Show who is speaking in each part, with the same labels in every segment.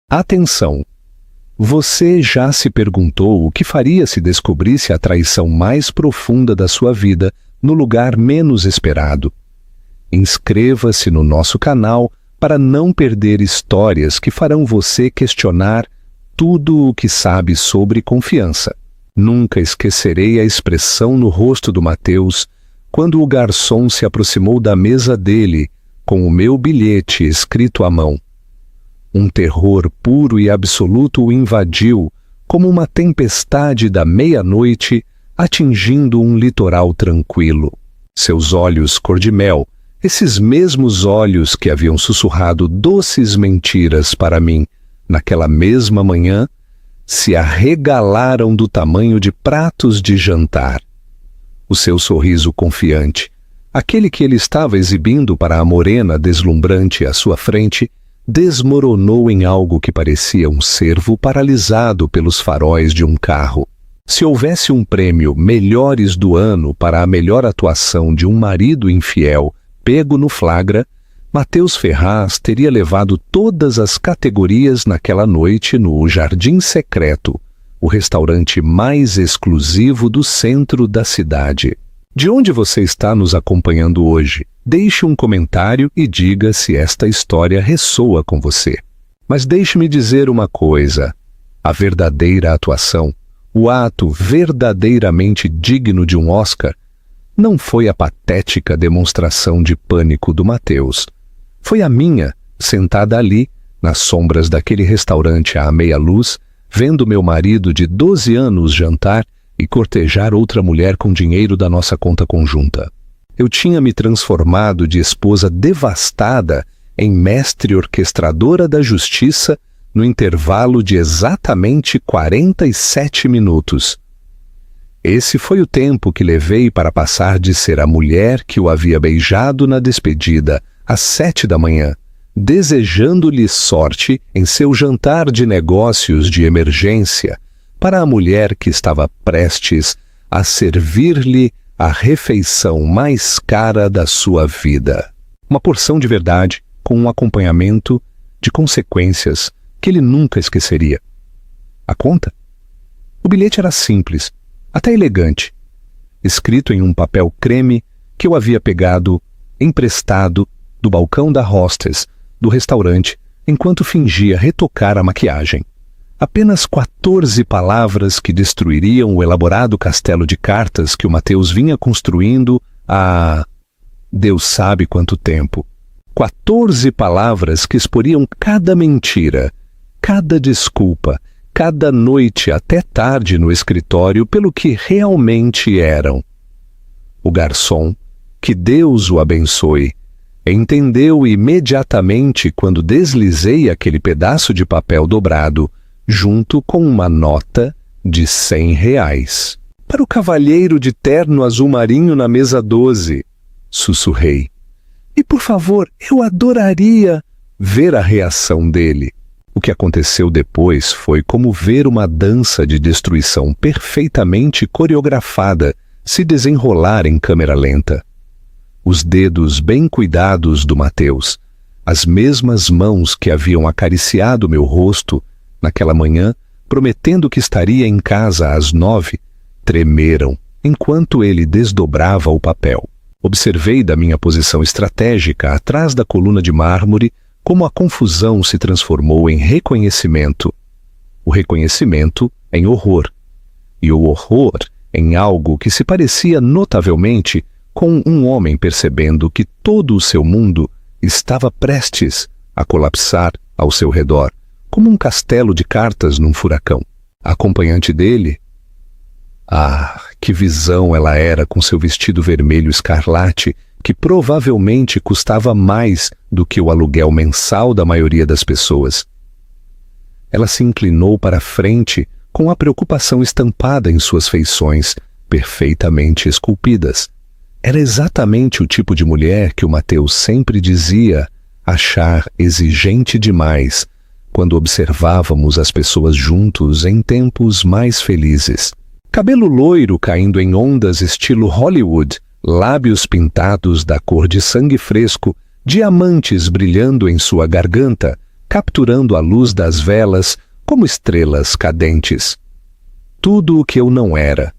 Speaker 1: Atenção! Você já se perguntou o que faria se descobrisse a traição mais profunda da sua vida no lugar menos esperado? Inscreva-se no nosso canal para não perder histórias que farão você questionar tudo o que sabe sobre confiança. Nunca esquecerei a expressão no rosto do Mateus quando o garçom se aproximou da mesa dele com o meu bilhete escrito à mão. Um terror puro e absoluto o invadiu, como uma tempestade da meia-noite atingindo um litoral tranquilo. Seus olhos cor de mel, esses mesmos olhos que haviam sussurrado doces mentiras para mim naquela mesma manhã, se arregalaram do tamanho de pratos de jantar. O seu sorriso confiante, aquele que ele estava exibindo para a morena deslumbrante à sua frente, desmoronou em algo que parecia um cervo paralisado pelos faróis de um carro. Se houvesse um prêmio Melhores do Ano para a melhor atuação de um marido infiel pego no flagra, Mateus Ferraz teria levado todas as categorias naquela noite no Jardim Secreto, o restaurante mais exclusivo do centro da cidade. De onde você está nos acompanhando hoje? Deixe um comentário e diga se esta história ressoa com você. Mas deixe-me dizer uma coisa: a verdadeira atuação, o ato verdadeiramente digno de um Oscar, não foi a patética demonstração de pânico do Mateus. Foi a minha, sentada ali, nas sombras daquele restaurante à meia-luz, vendo meu marido de 12 anos jantar e cortejar outra mulher com dinheiro da nossa conta conjunta. Eu tinha me transformado de esposa devastada em mestre orquestradora da justiça no intervalo de exatamente 47 minutos. Esse foi o tempo que levei para passar de ser a mulher que o havia beijado na despedida às 7 da manhã, desejando-lhe sorte em seu jantar de negócios de emergência, para a mulher que estava prestes a servir-lhe a refeição mais cara da sua vida. Uma porção de verdade com um acompanhamento de consequências que ele nunca esqueceria. A conta? O bilhete era simples, até elegante, escrito em um papel creme que eu havia pegado, emprestado, do balcão da hostess do restaurante, enquanto fingia retocar a maquiagem. Apenas 14 palavras que destruiriam o elaborado castelo de cartas que o Mateus vinha construindo há Deus sabe quanto tempo. 14 palavras que exporiam cada mentira, cada desculpa, cada noite até tarde no escritório pelo que realmente eram. O garçom, que Deus o abençoe, entendeu imediatamente quando deslizei aquele pedaço de papel dobrado, junto com uma nota de R$100. Para o cavalheiro de terno azul marinho na mesa 12, sussurrei. E por favor, eu adoraria ver a reação dele. O que aconteceu depois foi como ver uma dança de destruição perfeitamente coreografada se desenrolar em câmera lenta. Os dedos bem cuidados do Mateus, as mesmas mãos que haviam acariciado meu rosto naquela manhã, prometendo que estaria em casa às 9, tremeram enquanto ele desdobrava o papel. Observei da minha posição estratégica atrás da coluna de mármore como a confusão se transformou em reconhecimento, o reconhecimento em horror, e o horror em algo que se parecia notavelmente com um homem percebendo que todo o seu mundo estava prestes a colapsar ao seu redor, como um castelo de cartas num furacão. A acompanhante dele, que visão ela era com seu vestido vermelho escarlate, que provavelmente custava mais do que o aluguel mensal da maioria das pessoas. Ela se inclinou para a frente com a preocupação estampada em suas feições, perfeitamente esculpidas. Era exatamente o tipo de mulher que o Mateus sempre dizia achar exigente demais quando observávamos as pessoas juntos em tempos mais felizes. Cabelo loiro caindo em ondas estilo Hollywood, lábios pintados da cor de sangue fresco, diamantes brilhando em sua garganta, capturando a luz das velas como estrelas cadentes. Tudo o que eu não era.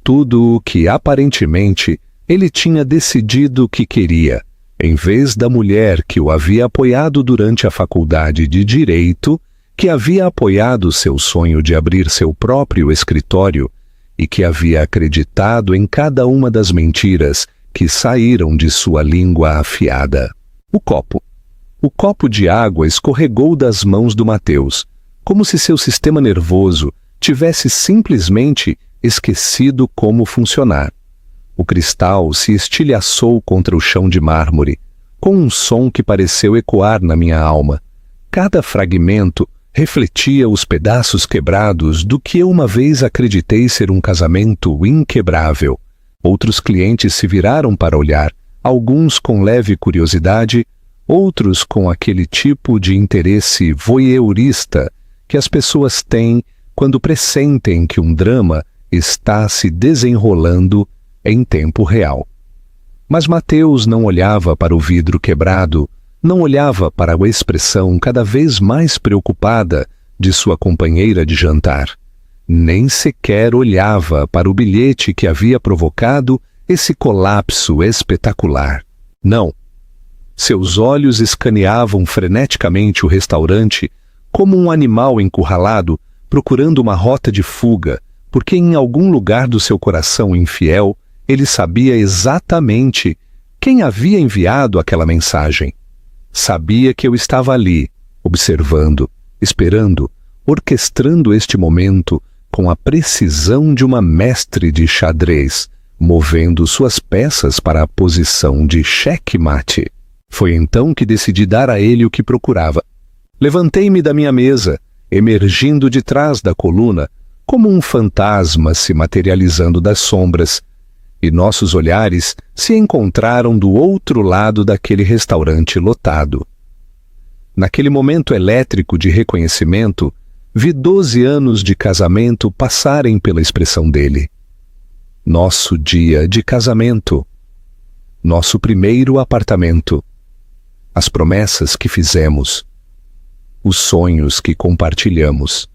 Speaker 1: Tudo o que, aparentemente, ele tinha decidido que queria, em vez da mulher que o havia apoiado durante a faculdade de Direito, que havia apoiado seu sonho de abrir seu próprio escritório e que havia acreditado em cada uma das mentiras que saíram de sua língua afiada. O copo de água escorregou das mãos do Mateus, como se seu sistema nervoso tivesse simplesmente esquecido como funcionar. O cristal se estilhaçou contra o chão de mármore, com um som que pareceu ecoar na minha alma. Cada fragmento refletia os pedaços quebrados do que eu uma vez acreditei ser um casamento inquebrável. Outros clientes se viraram para olhar, alguns com leve curiosidade, outros com aquele tipo de interesse voyeurista que as pessoas têm quando pressentem que um drama está se desenrolando em tempo real. Mas Mateus não olhava para o vidro quebrado, não olhava para a expressão cada vez mais preocupada de sua companheira de jantar. Nem sequer olhava para o bilhete que havia provocado esse colapso espetacular. Não. Seus olhos escaneavam freneticamente o restaurante como um animal encurralado procurando uma rota de fuga, porque em algum lugar do seu coração infiel ele sabia exatamente quem havia enviado aquela mensagem. Sabia que eu estava ali, observando, esperando, orquestrando este momento com a precisão de uma mestre de xadrez, movendo suas peças para a posição de xeque-mate. Foi então que decidi dar a ele o que procurava. Levantei-me da minha mesa, emergindo de trás da coluna, como um fantasma se materializando das sombras, e nossos olhares se encontraram do outro lado daquele restaurante lotado. Naquele momento elétrico de reconhecimento, vi 12 anos de casamento passarem pela expressão dele. Nosso dia de casamento. Nosso primeiro apartamento. As promessas que fizemos. Os sonhos que compartilhamos.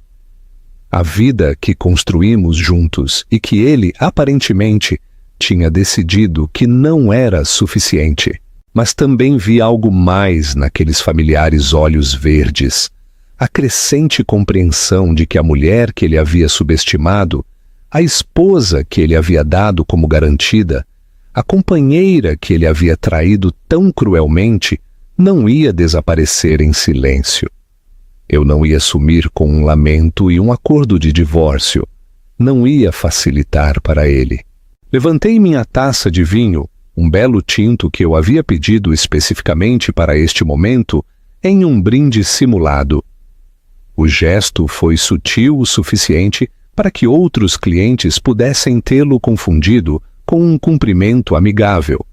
Speaker 1: A vida que construímos juntos e que ele, aparentemente, tinha decidido que não era suficiente. Mas também vi algo mais naqueles familiares olhos verdes. A crescente compreensão de que a mulher que ele havia subestimado, a esposa que ele havia dado como garantida, a companheira que ele havia traído tão cruelmente, não ia desaparecer em silêncio. Eu não ia sumir com um lamento e um acordo de divórcio. Não ia facilitar para ele. Levantei minha taça de vinho, um belo tinto que eu havia pedido especificamente para este momento, em um brinde simulado. O gesto foi sutil o suficiente para que outros clientes pudessem tê-lo confundido com um cumprimento amigável.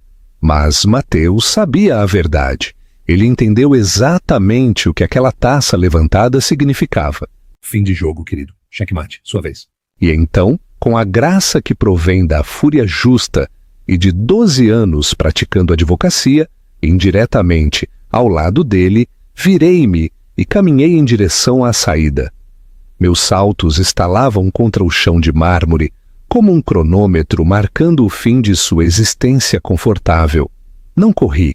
Speaker 1: Mas Mateus sabia a verdade. Ele entendeu exatamente o que aquela taça levantada significava.
Speaker 2: Fim de jogo, querido. Checkmate, sua vez.
Speaker 1: E então, com a graça que provém da fúria justa e de 12 anos praticando advocacia, indiretamente ao lado dele, virei-me e caminhei em direção à saída. Meus saltos estalavam contra o chão de mármore, como um cronômetro marcando o fim de sua existência confortável. Não corri.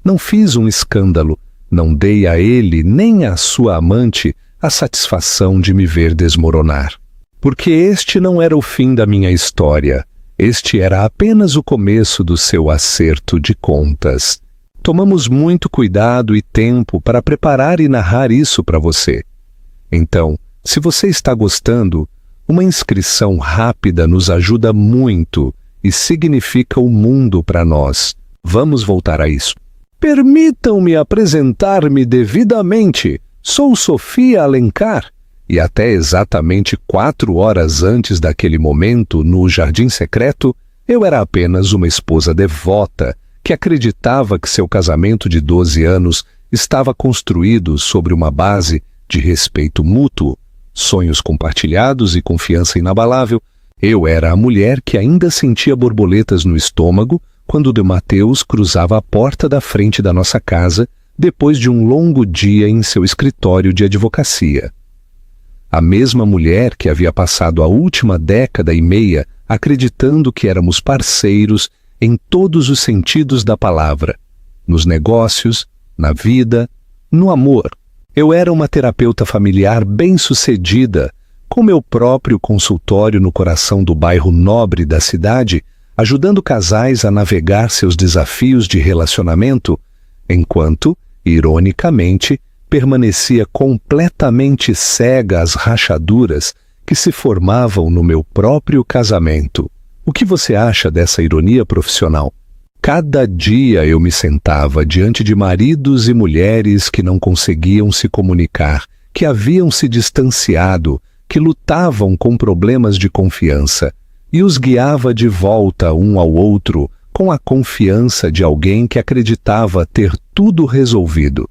Speaker 1: Não fiz um escândalo, não dei a ele nem à sua amante a satisfação de me ver desmoronar. Porque este não era o fim da minha história, este era apenas o começo do seu acerto de contas. Tomamos muito cuidado e tempo para preparar e narrar isso para você. Então, se você está gostando, uma inscrição rápida nos ajuda muito e significa o mundo para nós. Vamos voltar a isso. Permitam-me apresentar-me devidamente. Sou Sofia Alencar. E até exatamente 4 horas antes daquele momento, no Jardim Secreto, eu era apenas uma esposa devota que acreditava que seu casamento de 12 anos estava construído sobre uma base de respeito mútuo, sonhos compartilhados e confiança inabalável. Eu era a mulher que ainda sentia borboletas no estômago quando o de Mateus cruzava a porta da frente da nossa casa depois de um longo dia em seu escritório de advocacia. A mesma mulher que havia passado a última década e meia acreditando que éramos parceiros em todos os sentidos da palavra, nos negócios, na vida, no amor. Eu era uma terapeuta familiar bem-sucedida, com meu próprio consultório no coração do bairro nobre da cidade, ajudando casais a navegar seus desafios de relacionamento, enquanto, ironicamente, permanecia completamente cega às rachaduras que se formavam no meu próprio casamento. O que você acha dessa ironia profissional? Cada dia eu me sentava diante de maridos e mulheres que não conseguiam se comunicar, que haviam se distanciado, que lutavam com problemas de confiança, e os guiava de volta um ao outro com a confiança de alguém que acreditava ter tudo resolvido.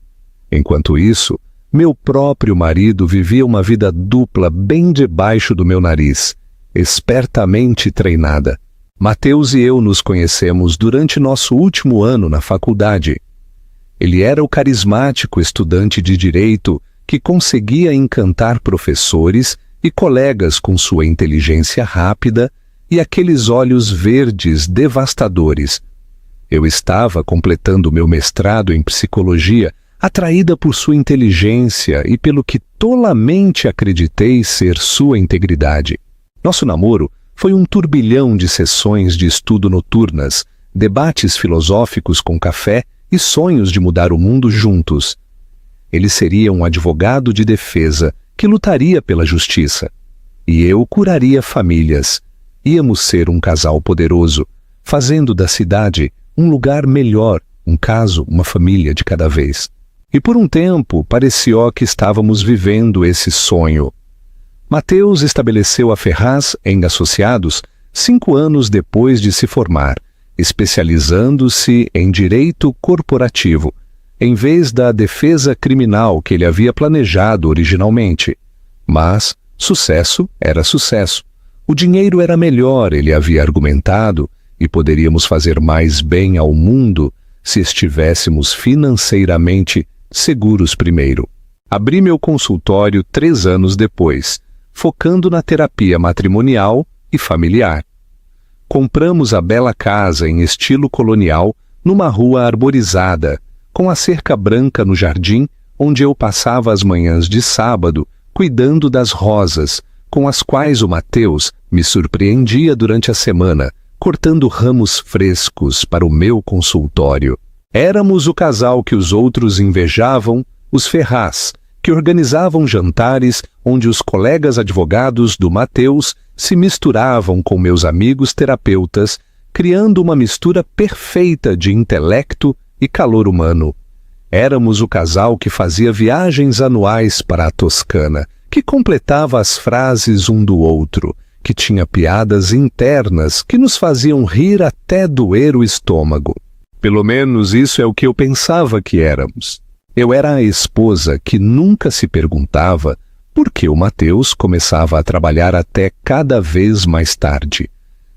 Speaker 1: Enquanto isso, meu próprio marido vivia uma vida dupla bem debaixo do meu nariz, espertamente treinada. Mateus e eu nos conhecemos durante nosso último ano na faculdade. Ele era o carismático estudante de direito que conseguia encantar professores e colegas com sua inteligência rápida e aqueles olhos verdes devastadores. Eu estava completando meu mestrado em psicologia, atraída por sua inteligência e pelo que tolamente acreditei ser sua integridade. Nosso namoro foi um turbilhão de sessões de estudo noturnas, debates filosóficos com café e sonhos de mudar o mundo juntos. Ele seria um advogado de defesa que lutaria pela justiça, e eu curaria famílias. Íamos ser um casal poderoso, fazendo da cidade um lugar melhor, um caso, uma família de cada vez. E por um tempo pareceu que estávamos vivendo esse sonho. Mateus estabeleceu a Ferraz em Associados 5 anos depois de se formar, especializando-se em direito corporativo, em vez da defesa criminal que ele havia planejado originalmente. Mas sucesso era sucesso. O dinheiro era melhor, ele havia argumentado, e poderíamos fazer mais bem ao mundo se estivéssemos financeiramente seguros primeiro. Abri meu consultório 3 anos depois, focando na terapia matrimonial e familiar. Compramos a bela casa em estilo colonial numa rua arborizada, com a cerca branca no jardim, onde eu passava as manhãs de sábado cuidando das rosas, com as quais o Mateus me surpreendia durante a semana, cortando ramos frescos para o meu consultório. Éramos o casal que os outros invejavam, os Ferraz, que organizavam jantares onde os colegas advogados do Mateus se misturavam com meus amigos terapeutas, criando uma mistura perfeita de intelecto e calor humano. Éramos o casal que fazia viagens anuais para a Toscana, que completava as frases um do outro, que tinha piadas internas que nos faziam rir até doer o estômago. Pelo menos isso é o que eu pensava que éramos. Eu era a esposa que nunca se perguntava por que o Mateus começava a trabalhar até cada vez mais tarde.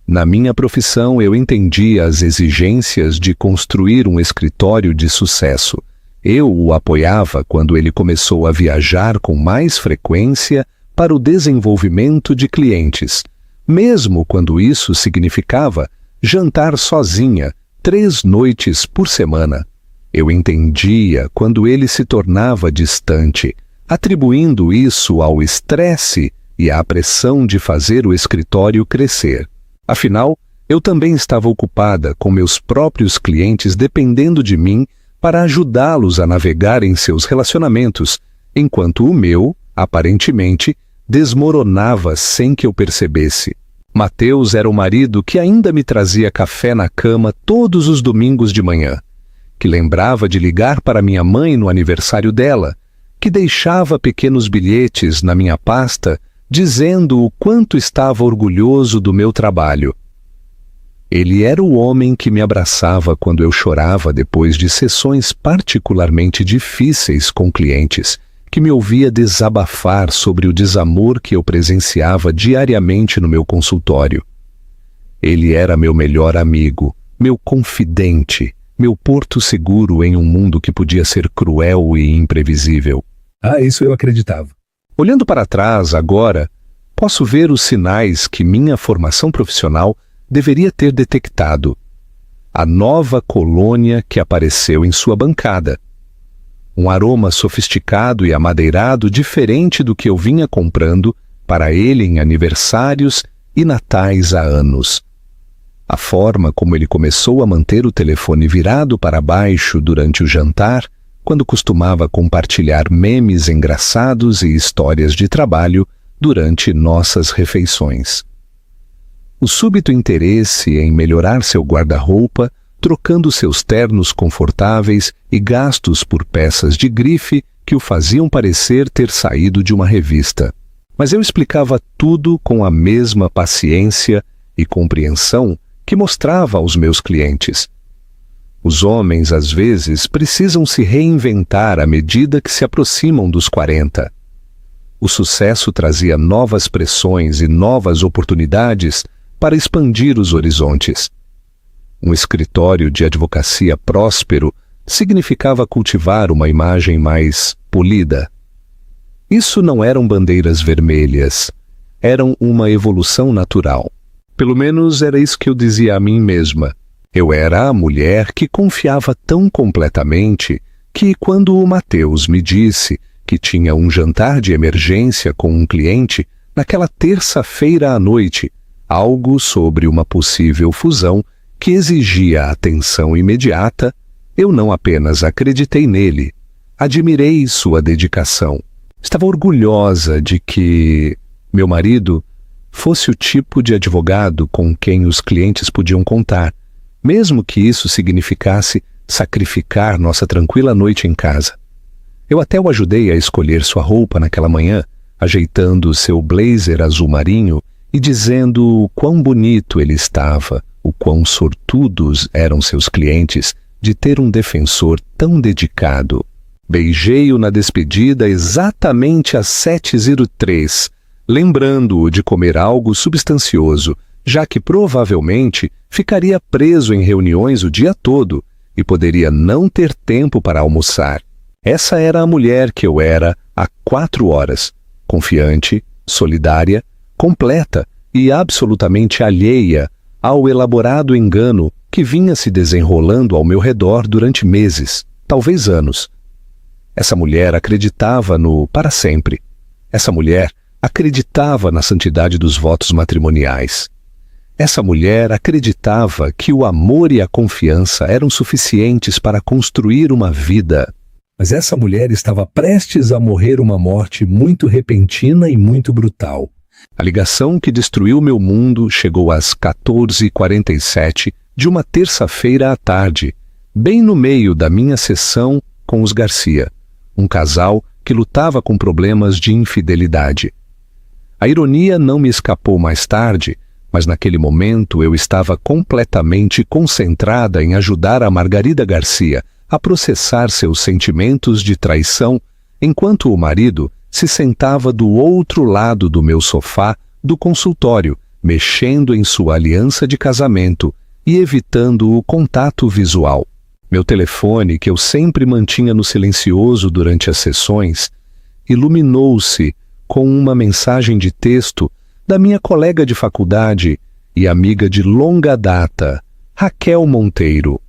Speaker 1: Na minha profissão, eu entendia as exigências de construir um escritório de sucesso. Eu o apoiava quando ele começou a viajar com mais frequência para o desenvolvimento de clientes, mesmo quando isso significava jantar sozinha 3 noites por semana. Eu entendia quando ele se tornava distante, atribuindo isso ao estresse e à pressão de fazer o escritório crescer. Afinal, eu também estava ocupada com meus próprios clientes dependendo de mim para ajudá-los a navegar em seus relacionamentos, enquanto o meu, aparentemente, desmoronava sem que eu percebesse. Mateus era o marido que ainda me trazia café na cama todos os domingos de manhã, que lembrava de ligar para minha mãe no aniversário dela, que deixava pequenos bilhetes na minha pasta dizendo o quanto estava orgulhoso do meu trabalho. Ele era o homem que me abraçava quando eu chorava depois de sessões particularmente difíceis com clientes, que me ouvia desabafar sobre o desamor que eu presenciava diariamente no meu consultório. Ele era meu melhor amigo, meu confidente, meu porto seguro em um mundo que podia ser cruel e imprevisível.
Speaker 2: Ah, isso eu acreditava.
Speaker 1: Olhando para trás agora, posso ver os sinais que minha formação profissional deveria ter detectado. A nova colônia que apareceu em sua bancada. Um aroma sofisticado e amadeirado diferente do que eu vinha comprando para ele em aniversários e natais há anos. A forma como ele começou a manter o telefone virado para baixo durante o jantar, quando costumava compartilhar memes engraçados e histórias de trabalho durante nossas refeições. O súbito interesse em melhorar seu guarda-roupa, trocando seus ternos confortáveis e gastos por peças de grife que o faziam parecer ter saído de uma revista. Mas eu explicava tudo com a mesma paciência e compreensão que mostrava aos meus clientes. Os homens, às vezes, precisam se reinventar à medida que se aproximam dos 40. O sucesso trazia novas pressões e novas oportunidades para expandir os horizontes. Um escritório de advocacia próspero significava cultivar uma imagem mais polida. Isso não eram bandeiras vermelhas, eram uma evolução natural. Pelo menos era isso que eu dizia a mim mesma. Eu era a mulher que confiava tão completamente que, quando o Mateus me disse que tinha um jantar de emergência com um cliente naquela terça-feira à noite, algo sobre uma possível fusão que exigia atenção imediata, eu não apenas acreditei nele, admirei sua dedicação. Estava orgulhosa de que meu marido fosse o tipo de advogado com quem os clientes podiam contar, mesmo que isso significasse sacrificar nossa tranquila noite em casa. Eu até o ajudei a escolher sua roupa naquela manhã, ajeitando seu blazer azul marinho e dizendo o quão bonito ele estava, o quão sortudos eram seus clientes de ter um defensor tão dedicado. Beijei-o na despedida exatamente às 7h03, lembrando-o de comer algo substancioso, já que provavelmente ficaria preso em reuniões o dia todo e poderia não ter tempo para almoçar. Essa era a mulher que eu era há 4 horas, confiante, solidária, completa e absolutamente alheia ao elaborado engano que vinha se desenrolando ao meu redor durante meses, talvez anos. Essa mulher acreditava no para sempre. Essa mulher acreditava na santidade dos votos matrimoniais. Essa mulher acreditava que o amor e a confiança eram suficientes para construir uma vida.
Speaker 2: Mas essa mulher estava prestes a morrer uma morte muito repentina e muito brutal.
Speaker 1: A ligação que destruiu meu mundo chegou às 14h47 de uma terça-feira à tarde, bem no meio da minha sessão com os Garcia, um casal que lutava com problemas de infidelidade. A ironia não me escapou mais tarde, mas naquele momento eu estava completamente concentrada em ajudar a Margarida Garcia a processar seus sentimentos de traição, enquanto o marido se sentava do outro lado do meu sofá do consultório, mexendo em sua aliança de casamento e evitando o contato visual. Meu telefone, que eu sempre mantinha no silencioso durante as sessões, iluminou-se com uma mensagem de texto da minha colega de faculdade e amiga de longa data, Raquel Monteiro.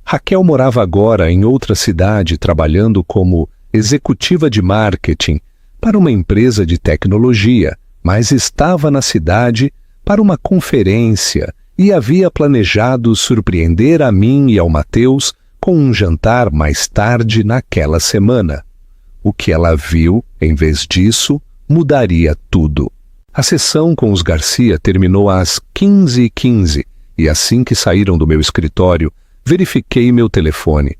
Speaker 1: Raquel morava agora em outra cidade trabalhando como executiva de marketing para uma empresa de tecnologia, mas estava na cidade para uma conferência e havia planejado surpreender a mim e ao Mateus com um jantar mais tarde naquela semana. O que ela viu, em vez disso, mudaria tudo. A sessão com os Garcia terminou às 15h15 e assim que saíram do meu escritório, verifiquei meu telefone.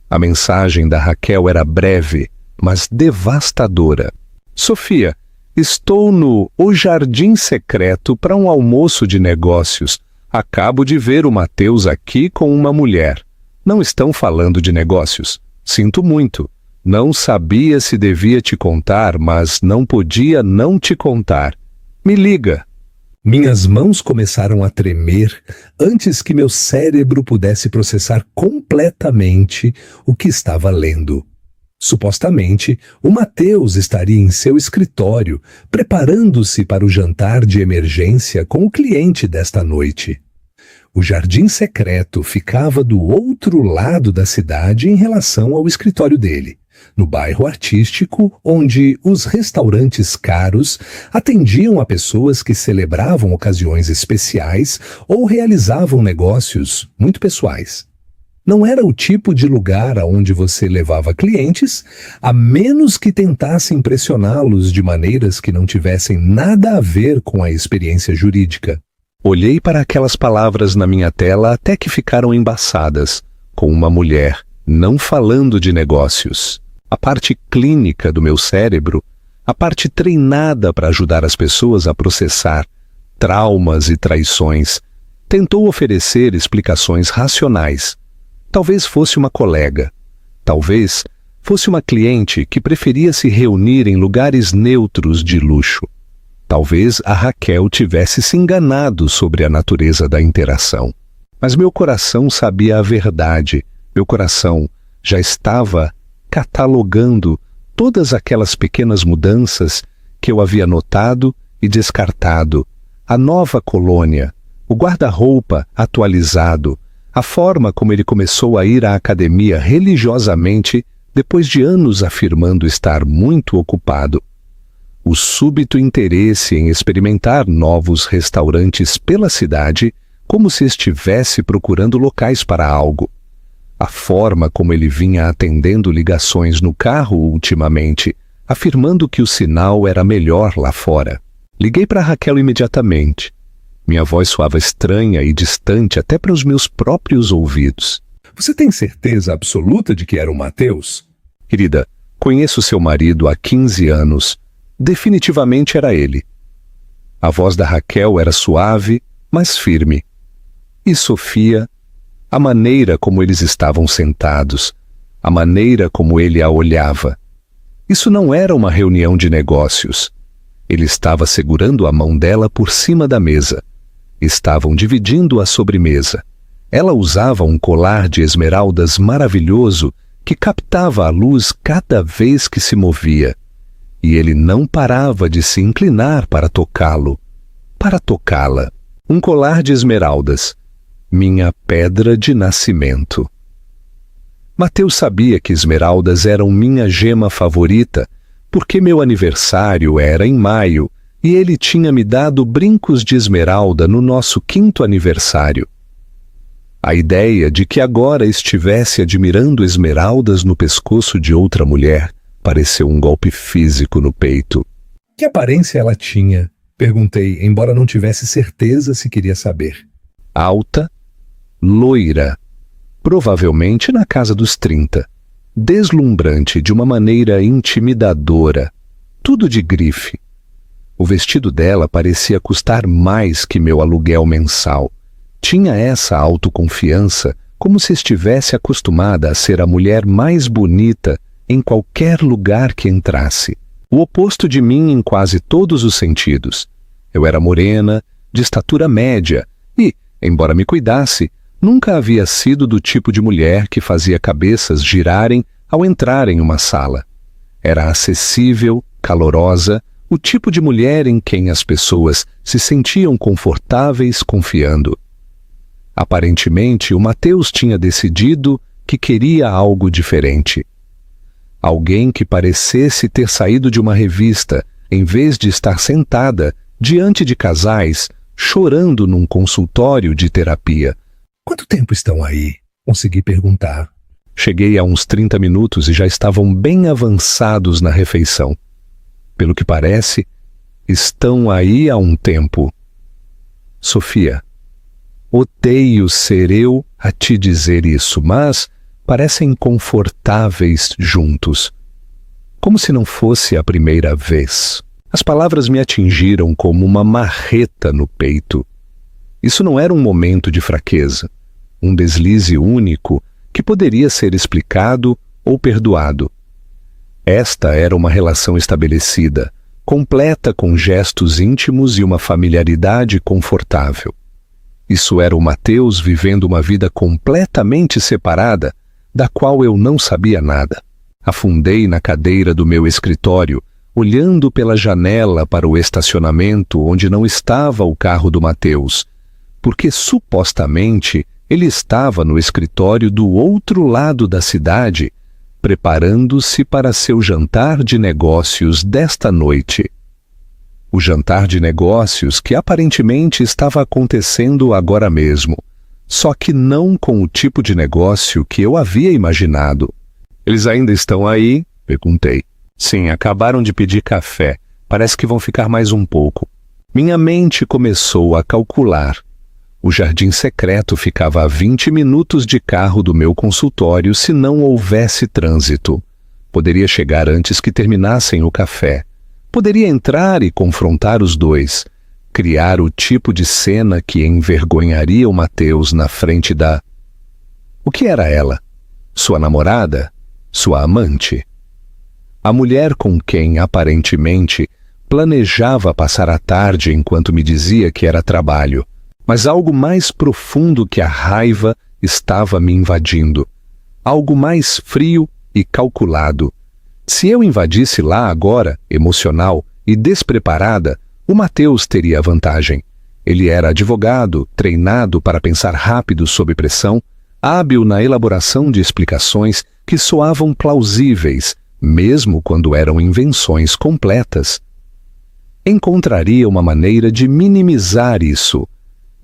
Speaker 1: A mensagem da Raquel era breve, mas devastadora. Sofia, estou no O Jardim Secreto para um almoço de negócios. Acabo de ver o Mateus aqui com uma mulher. Não estão falando de negócios. Sinto muito. Não sabia se devia te contar, mas não podia não te contar. Me liga.
Speaker 2: Minhas mãos começaram a tremer antes que meu cérebro pudesse processar completamente o que estava lendo. Supostamente, o Mateus estaria em seu escritório, preparando-se para o jantar de emergência com o cliente desta noite. O jardim secreto ficava do outro lado da cidade em relação ao escritório dele, no bairro artístico, onde os restaurantes caros atendiam a pessoas que celebravam ocasiões especiais ou realizavam negócios muito pessoais. Não era o tipo de lugar aonde você levava clientes, a menos que tentasse impressioná-los de maneiras que não tivessem nada a ver com a experiência jurídica.
Speaker 1: Olhei para aquelas palavras na minha tela até que ficaram embaçadas, com uma mulher não falando de negócios. A parte clínica do meu cérebro, a parte treinada para ajudar as pessoas a processar traumas e traições, tentou oferecer explicações racionais. Talvez fosse uma colega, talvez fosse uma cliente que preferia se reunir em lugares neutros de luxo. Talvez a Raquel tivesse se enganado sobre a natureza da interação. Mas meu coração sabia a verdade. Meu coração já estava catalogando todas aquelas pequenas mudanças que eu havia notado e descartado. A nova colônia, o guarda-roupa atualizado, a forma como ele começou a ir à academia religiosamente depois de anos afirmando estar muito ocupado. O súbito interesse em experimentar novos restaurantes pela cidade, como se estivesse procurando locais para algo. A forma como ele vinha atendendo ligações no carro ultimamente, afirmando que o sinal era melhor lá fora. Liguei para Raquel imediatamente. Minha voz soava estranha e distante até para os meus próprios ouvidos.
Speaker 2: Você tem certeza absoluta de que era o Mateus?
Speaker 1: Querida, conheço seu marido há 15 anos. Definitivamente era ele. A voz da Raquel era suave, mas firme. E Sofia, a maneira como eles estavam sentados, a maneira como ele a olhava. Isso não era uma reunião de negócios. Ele estava segurando a mão dela por cima da mesa. Estavam dividindo a sobremesa. Ela usava um colar de esmeraldas maravilhoso que captava a luz cada vez que se movia. E ele não parava de se inclinar para tocá-lo, para tocá-la. Um colar de esmeraldas, minha pedra de nascimento. Mateus sabia que esmeraldas eram minha gema favorita, porque meu aniversário era em maio e ele tinha me dado brincos de esmeralda no nosso 5º aniversário. A ideia de que agora estivesse admirando esmeraldas no pescoço de outra mulher pareceu um golpe físico no peito.
Speaker 2: Que aparência ela tinha? Perguntei, embora não tivesse certeza se queria saber.
Speaker 1: Alta, loira, provavelmente na casa dos 30. Deslumbrante de uma maneira intimidadora, tudo de grife. O vestido dela parecia custar mais que meu aluguel mensal. Tinha essa autoconfiança, como se estivesse acostumada a ser a mulher mais bonita em qualquer lugar que entrasse. O oposto de mim em quase todos os sentidos. Eu era morena, de estatura média e, embora me cuidasse, nunca havia sido do tipo de mulher que fazia cabeças girarem ao entrar em uma sala. Era acessível, calorosa, o tipo de mulher em quem as pessoas se sentiam confortáveis confiando. Aparentemente, o Mateus tinha decidido que queria algo diferente. Alguém que parecesse ter saído de uma revista, em vez de estar sentada diante de casais, chorando num consultório de terapia.
Speaker 2: Quanto tempo estão aí? Consegui perguntar.
Speaker 1: Cheguei a uns 30 minutos e já estavam bem avançados na refeição. Pelo que parece, estão aí há um tempo. Sofia, odeio ser eu a te dizer isso, mas parecem confortáveis juntos. Como se não fosse a primeira vez. As palavras me atingiram como uma marreta no peito. Isso não era um momento de fraqueza, um deslize único que poderia ser explicado ou perdoado. Esta era uma relação estabelecida, completa com gestos íntimos e uma familiaridade confortável. Isso era o Mateus vivendo uma vida completamente separada, da qual eu não sabia nada. Afundei na cadeira do meu escritório, olhando pela janela para o estacionamento onde não estava o carro do Mateus, porque supostamente ele estava no escritório do outro lado da cidade, preparando-se para seu jantar de negócios desta noite. O jantar de negócios que aparentemente estava acontecendo agora mesmo, só que não com o tipo de negócio que eu havia imaginado. "Eles ainda estão aí?" perguntei. "Sim, acabaram de pedir café. Parece que vão ficar mais um pouco." Minha mente começou a calcular. O jardim secreto ficava a 20 minutos de carro do meu consultório se não houvesse trânsito. Poderia chegar antes que terminassem o café. Poderia entrar e confrontar os dois, criar o tipo de cena que envergonharia o Mateus na frente da... O que era ela? Sua namorada? Sua amante? A mulher com quem, aparentemente, planejava passar a tarde enquanto me dizia que era trabalho. Mas algo mais profundo que a raiva estava me invadindo. Algo mais frio e calculado. Se eu invadisse lá agora, emocional e despreparada, o Mateus teria a vantagem. Ele era advogado, treinado para pensar rápido sob pressão, hábil na elaboração de explicações que soavam plausíveis, mesmo quando eram invenções completas. Encontraria uma maneira de minimizar isso,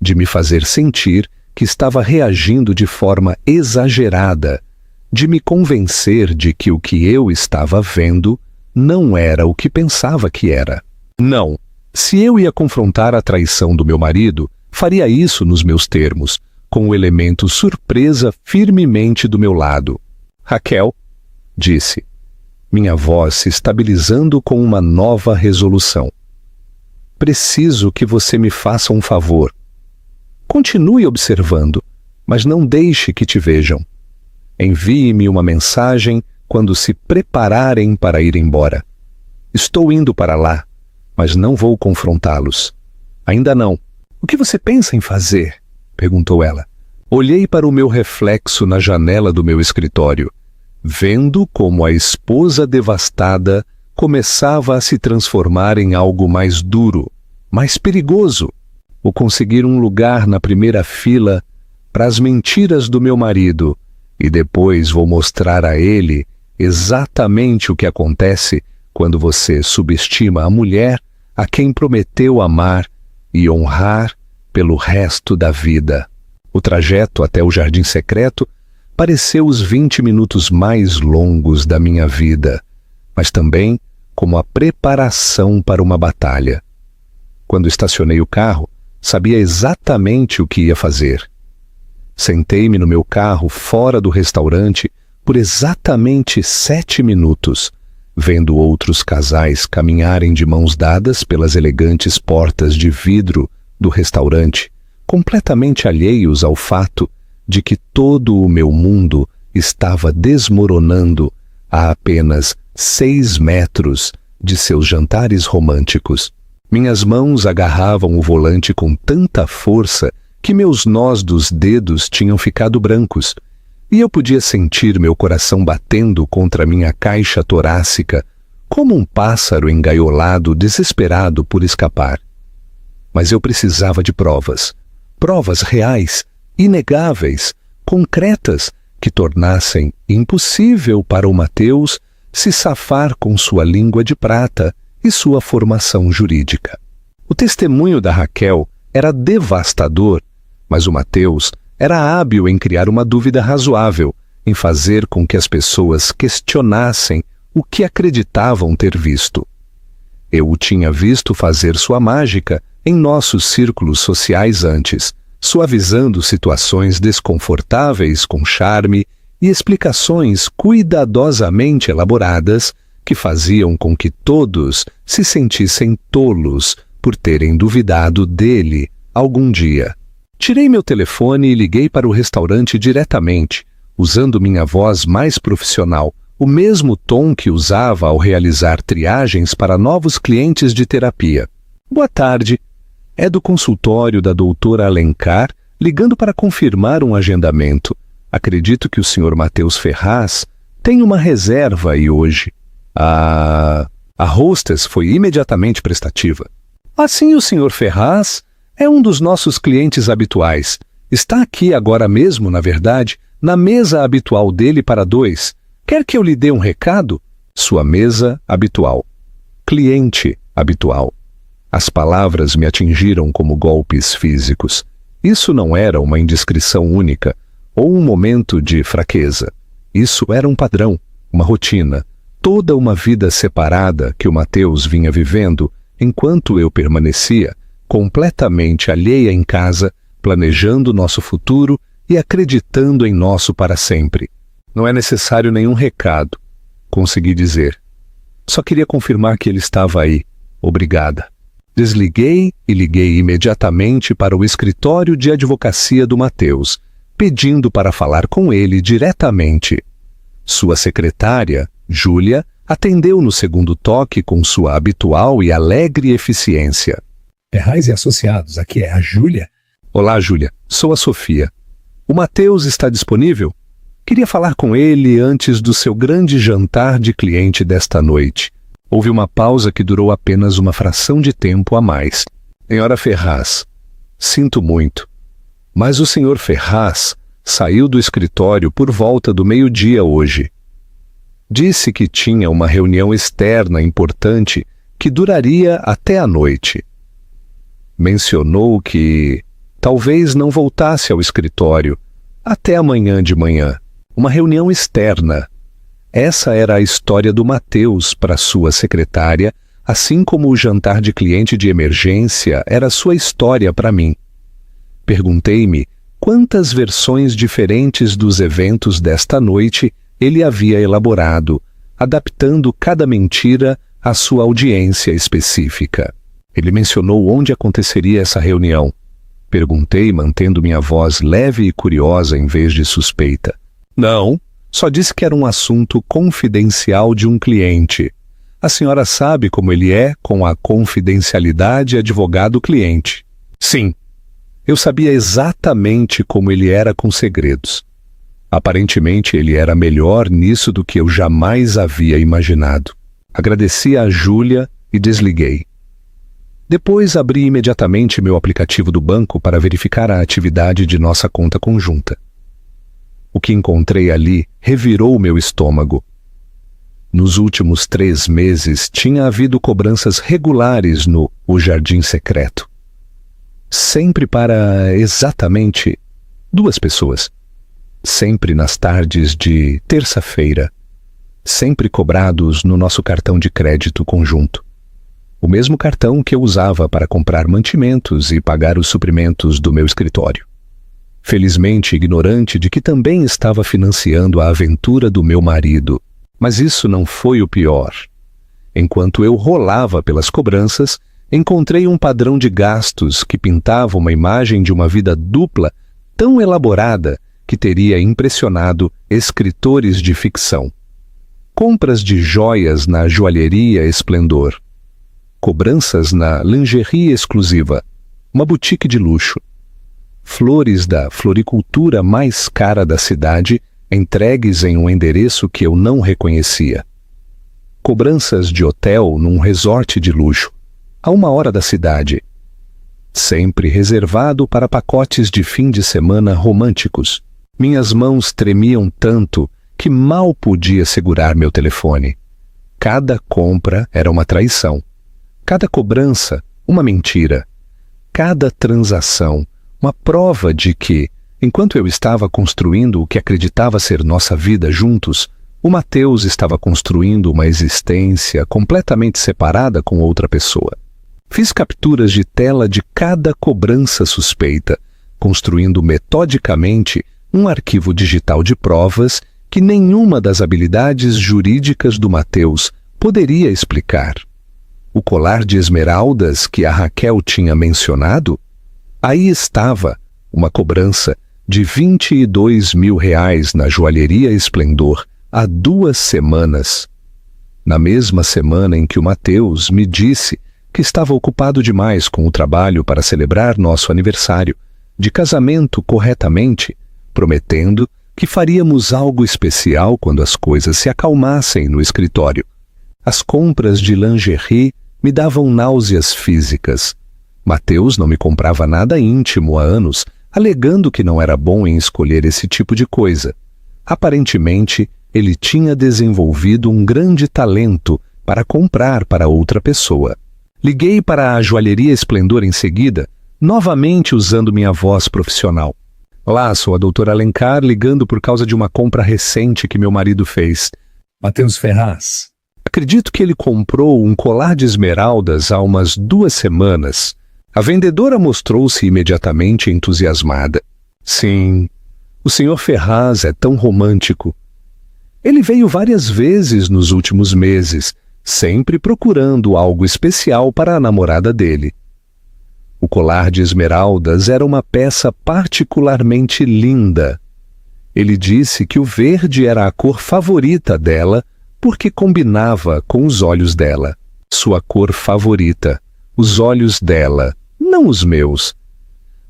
Speaker 1: de me fazer sentir que estava reagindo de forma exagerada, de me convencer de que o que eu estava vendo não era o que pensava que era. Não, se eu ia confrontar a traição do meu marido, faria isso nos meus termos, com o elemento surpresa firmemente do meu lado. "Raquel", disse, minha voz se estabilizando com uma nova resolução. "Preciso que você me faça um favor. Continue observando, mas não deixe que te vejam. Envie-me uma mensagem quando se prepararem para ir embora. Estou indo para lá, mas não vou confrontá-los. Ainda não." "O que você pensa em fazer?" perguntou ela. Olhei para o meu reflexo na janela do meu escritório, vendo como a esposa devastada começava a se transformar em algo mais duro, mais perigoso. Vou conseguir um lugar na primeira fila para as mentiras do meu marido e depois vou mostrar a ele exatamente o que acontece quando você subestima a mulher a quem prometeu amar e honrar pelo resto da vida. O trajeto até o jardim secreto pareceu os 20 minutos mais longos da minha vida, mas também como a preparação para uma batalha. Quando estacionei o carro, sabia exatamente o que ia fazer. Sentei-me no meu carro fora do restaurante por exatamente 7 minutos, vendo outros casais caminharem de mãos dadas pelas elegantes portas de vidro do restaurante, completamente alheios ao fato de que todo o meu mundo estava desmoronando a apenas 6 metros de seus jantares românticos. Minhas mãos agarravam o volante com tanta força que meus nós dos dedos tinham ficado brancos, e eu podia sentir meu coração batendo contra minha caixa torácica, como um pássaro engaiolado desesperado por escapar. Mas eu precisava de provas. Provas reais, inegáveis, concretas, que tornassem impossível para o Mateus se safar com sua língua de prata e sua formação jurídica. O testemunho da Raquel era devastador, mas o Mateus era hábil em criar uma dúvida razoável, em fazer com que as pessoas questionassem o que acreditavam ter visto. Eu o tinha visto fazer sua mágica em nossos círculos sociais antes, suavizando situações desconfortáveis com charme e explicações cuidadosamente elaboradas que faziam com que todos se sentissem tolos por terem duvidado dele algum dia. Tirei meu telefone e liguei para o restaurante diretamente, usando minha voz mais profissional, o mesmo tom que usava ao realizar triagens para novos clientes de terapia. Boa tarde. É do consultório da doutora Alencar, ligando para confirmar um agendamento. Acredito que o Sr. Matheus Ferraz tem uma reserva aí hoje. A hostess foi imediatamente prestativa. Assim, o Sr. Ferraz é um dos nossos clientes habituais. Está aqui agora mesmo, na verdade, na mesa habitual dele para 2. Quer que eu lhe dê um recado? Sua mesa habitual. Cliente habitual. As palavras me atingiram como golpes físicos. Isso não era uma indiscrição única ou um momento de fraqueza. Isso era um padrão, uma rotina, toda uma vida separada que o Matheus vinha vivendo enquanto eu permanecia completamente alheia em casa, planejando nosso futuro e acreditando em nosso para sempre. Não é necessário nenhum recado, consegui dizer. Só queria confirmar que ele estava aí. Obrigada. Desliguei e liguei imediatamente para o escritório de advocacia do Matheus, pedindo para falar com ele diretamente. Sua secretária, Júlia, atendeu no segundo toque com sua habitual e alegre eficiência.
Speaker 2: Ferraz e Associados, aqui é a Júlia.
Speaker 1: Olá, Júlia. Sou a Sofia. O Matheus está disponível? Queria falar com ele antes do seu grande jantar de cliente desta noite. Houve uma pausa que durou apenas uma fração de tempo a mais. Senhora Ferraz, sinto muito, mas o senhor Ferraz saiu do escritório por volta do meio-dia hoje. Disse que tinha uma reunião externa importante que duraria até a noite. Mencionou que talvez não voltasse ao escritório até amanhã de manhã. Uma reunião externa. Essa era a história do Matheus para sua secretária, assim como o jantar de cliente de emergência era sua história para mim. Perguntei-me quantas versões diferentes dos eventos desta noite ele havia elaborado, adaptando cada mentira à sua audiência específica. Ele mencionou onde aconteceria essa reunião. Perguntei, mantendo minha voz leve e curiosa em vez de suspeita. Não, só disse que era um assunto confidencial de um cliente. A senhora sabe como ele é com a confidencialidade advogado-cliente. Sim, eu sabia exatamente como ele era com segredos. Aparentemente ele era melhor nisso do que eu jamais havia imaginado. Agradeci a Júlia e desliguei. Depois abri imediatamente meu aplicativo do banco para verificar a atividade de nossa conta conjunta. O que encontrei ali revirou meu estômago. Nos últimos 3 meses tinha havido cobranças regulares no O Jardim Secreto. Sempre para exatamente 2 pessoas. Sempre nas tardes de terça-feira. Sempre cobrados no nosso cartão de crédito conjunto. O mesmo cartão que eu usava para comprar mantimentos e pagar os suprimentos do meu escritório. Felizmente ignorante de que também estava financiando a aventura do meu marido. Mas isso não foi o pior. Enquanto eu rolava pelas cobranças, encontrei um padrão de gastos que pintava uma imagem de uma vida dupla tão elaborada que teria impressionado escritores de ficção. Compras de joias na joalheria Esplendor. Cobranças na lingerie exclusiva, uma boutique de luxo. Flores da floricultura mais cara da cidade, entregues em um endereço que eu não reconhecia. Cobranças de hotel num resort de luxo, a 1 hora da cidade. Sempre reservado para pacotes de fim de semana românticos. Minhas mãos tremiam tanto que mal podia segurar meu telefone. Cada compra era uma traição. Cada cobrança, uma mentira. Cada transação, uma prova de que, enquanto eu estava construindo o que acreditava ser nossa vida juntos, o Matheus estava construindo uma existência completamente separada com outra pessoa. Fiz capturas de tela de cada cobrança suspeita, construindo metodicamente um arquivo digital de provas que nenhuma das habilidades jurídicas do Matheus poderia explicar. O colar de esmeraldas que a Raquel tinha mencionado? Aí estava uma cobrança de R$ 22.000 na joalheria Esplendor, há 2 semanas. Na mesma semana em que o Mateus me disse que estava ocupado demais com o trabalho para celebrar nosso aniversário de casamento corretamente, prometendo que faríamos algo especial quando as coisas se acalmassem no escritório. As compras de lingerie me davam náuseas físicas. Mateus não me comprava nada íntimo há anos, alegando que não era bom em escolher esse tipo de coisa. Aparentemente, ele tinha desenvolvido um grande talento para comprar para outra pessoa. Liguei para a joalheria Esplendor em seguida, novamente usando minha voz profissional. Olá, sou a doutora Alencar, ligando por causa de uma compra recente que meu marido fez.
Speaker 2: Mateus Ferraz.
Speaker 1: Acredito que ele comprou um colar de esmeraldas há umas 2 semanas. A vendedora mostrou-se imediatamente entusiasmada. Sim, o Sr. Ferraz é tão romântico. Ele veio várias vezes nos últimos meses, sempre procurando algo especial para a namorada dele. O colar de esmeraldas era uma peça particularmente linda. Ele disse que o verde era a cor favorita dela porque combinava com os olhos dela. Sua cor favorita, os olhos dela, não os meus.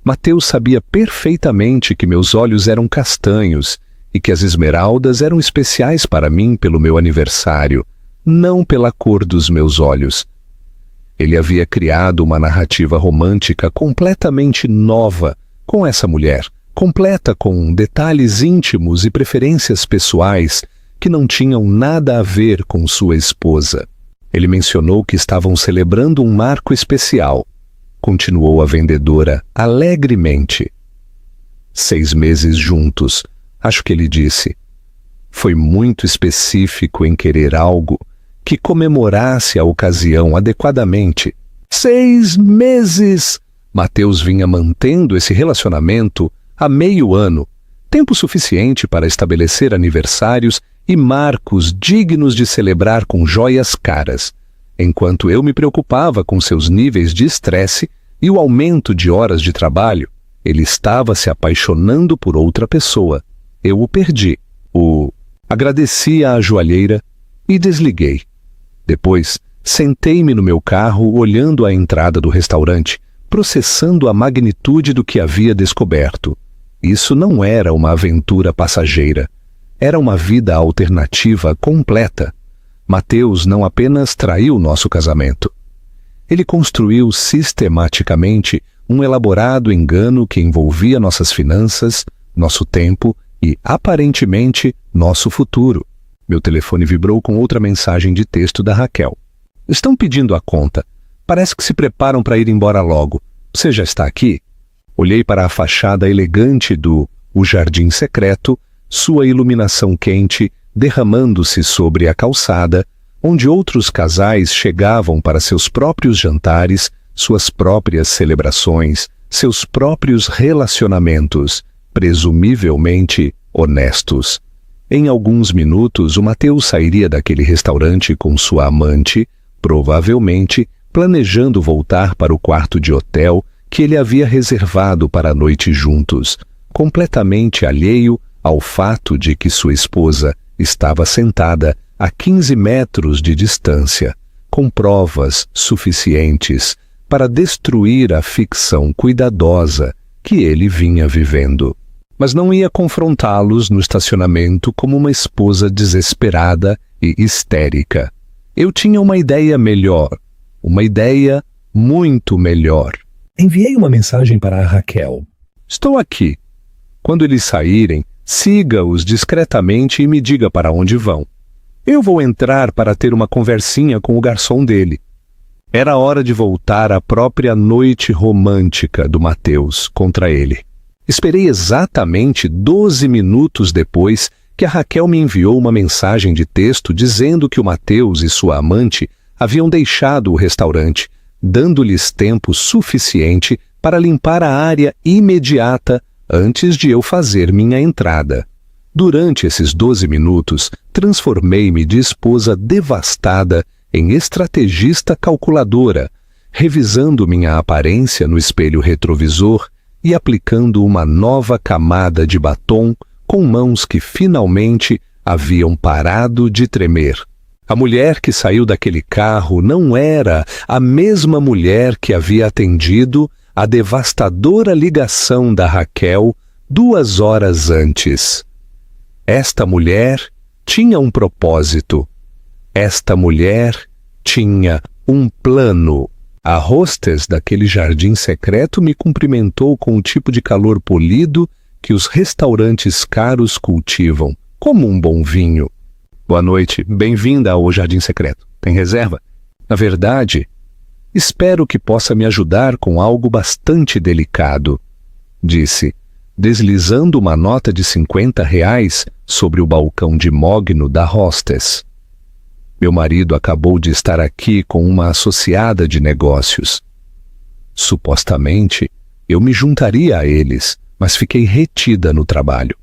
Speaker 1: Mateus sabia perfeitamente que meus olhos eram castanhos e que as esmeraldas eram especiais para mim pelo meu aniversário, não pela cor dos meus olhos. Ele havia criado uma narrativa romântica completamente nova com essa mulher, completa com detalhes íntimos e preferências pessoais que não tinham nada a ver com sua esposa. Ele mencionou que estavam celebrando um marco especial. Continuou a vendedora alegremente. 6 meses juntos, acho que ele disse. Foi muito específico em querer algo que comemorasse a ocasião adequadamente. 6 meses! Mateus vinha mantendo esse relacionamento há meio ano, tempo suficiente para estabelecer aniversários e marcos dignos de celebrar com joias caras, enquanto eu me preocupava com seus níveis de estresse e o aumento de horas de trabalho. Ele estava se apaixonando por outra pessoa. Eu o perdi. Agradeci à joalheira e desliguei. Depois, sentei-me no meu carro olhando a entrada do restaurante, processando a magnitude do que havia descoberto. Isso não era uma aventura passageira. Era uma vida alternativa completa. Mateus não apenas traiu nosso casamento. Ele construiu sistematicamente um elaborado engano que envolvia nossas finanças, nosso tempo e, aparentemente, nosso futuro. Meu telefone vibrou com outra mensagem de texto da Raquel. Estão pedindo a conta. Parece que se preparam para ir embora logo. Você já está aqui? Olhei para a fachada elegante do O Jardim Secreto, sua iluminação quente derramando-se sobre a calçada, onde outros casais chegavam para seus próprios jantares, suas próprias celebrações, seus próprios relacionamentos, presumivelmente honestos. Em alguns minutos, o Mateus sairia daquele restaurante com sua amante, provavelmente planejando voltar para o quarto de hotel que ele havia reservado para a noite juntos, completamente alheio ao fato de que sua esposa estava sentada a 15 metros de distância, com provas suficientes para destruir a ficção cuidadosa que ele vinha vivendo. Mas não ia confrontá-los no estacionamento como uma esposa desesperada e histérica. Eu tinha uma ideia melhor, uma ideia muito melhor.
Speaker 2: Enviei uma mensagem para a Raquel.
Speaker 1: Estou aqui. Quando eles saírem, siga-os discretamente e me diga para onde vão. Eu vou entrar para ter uma conversinha com o garçom dele. Era hora de voltar à própria noite romântica do Mateus contra ele. Esperei exatamente 12 minutos depois que a Raquel me enviou uma mensagem de texto dizendo que o Mateus e sua amante haviam deixado o restaurante, dando-lhes tempo suficiente para limpar a área imediata antes de eu fazer minha entrada. Durante esses 12 minutos, transformei-me de esposa devastada em estrategista calculadora, revisando minha aparência no espelho retrovisor e aplicando uma nova camada de batom com mãos que finalmente haviam parado de tremer. A mulher que saiu daquele carro não era a mesma mulher que havia atendido a devastadora ligação da Raquel 2 horas antes. Esta mulher tinha um propósito. Esta mulher tinha um plano. A hostess daquele jardim secreto me cumprimentou com o tipo de calor polido que os restaurantes caros cultivam, como um bom vinho. Boa noite, bem-vinda ao Jardim Secreto. Tem reserva? Na verdade, espero que possa me ajudar com algo bastante delicado, disse, deslizando uma nota de R$ 50 sobre o balcão de mogno da hostess. Meu marido acabou de estar aqui com uma associada de negócios. Supostamente, eu me juntaria a eles, mas fiquei retida no trabalho.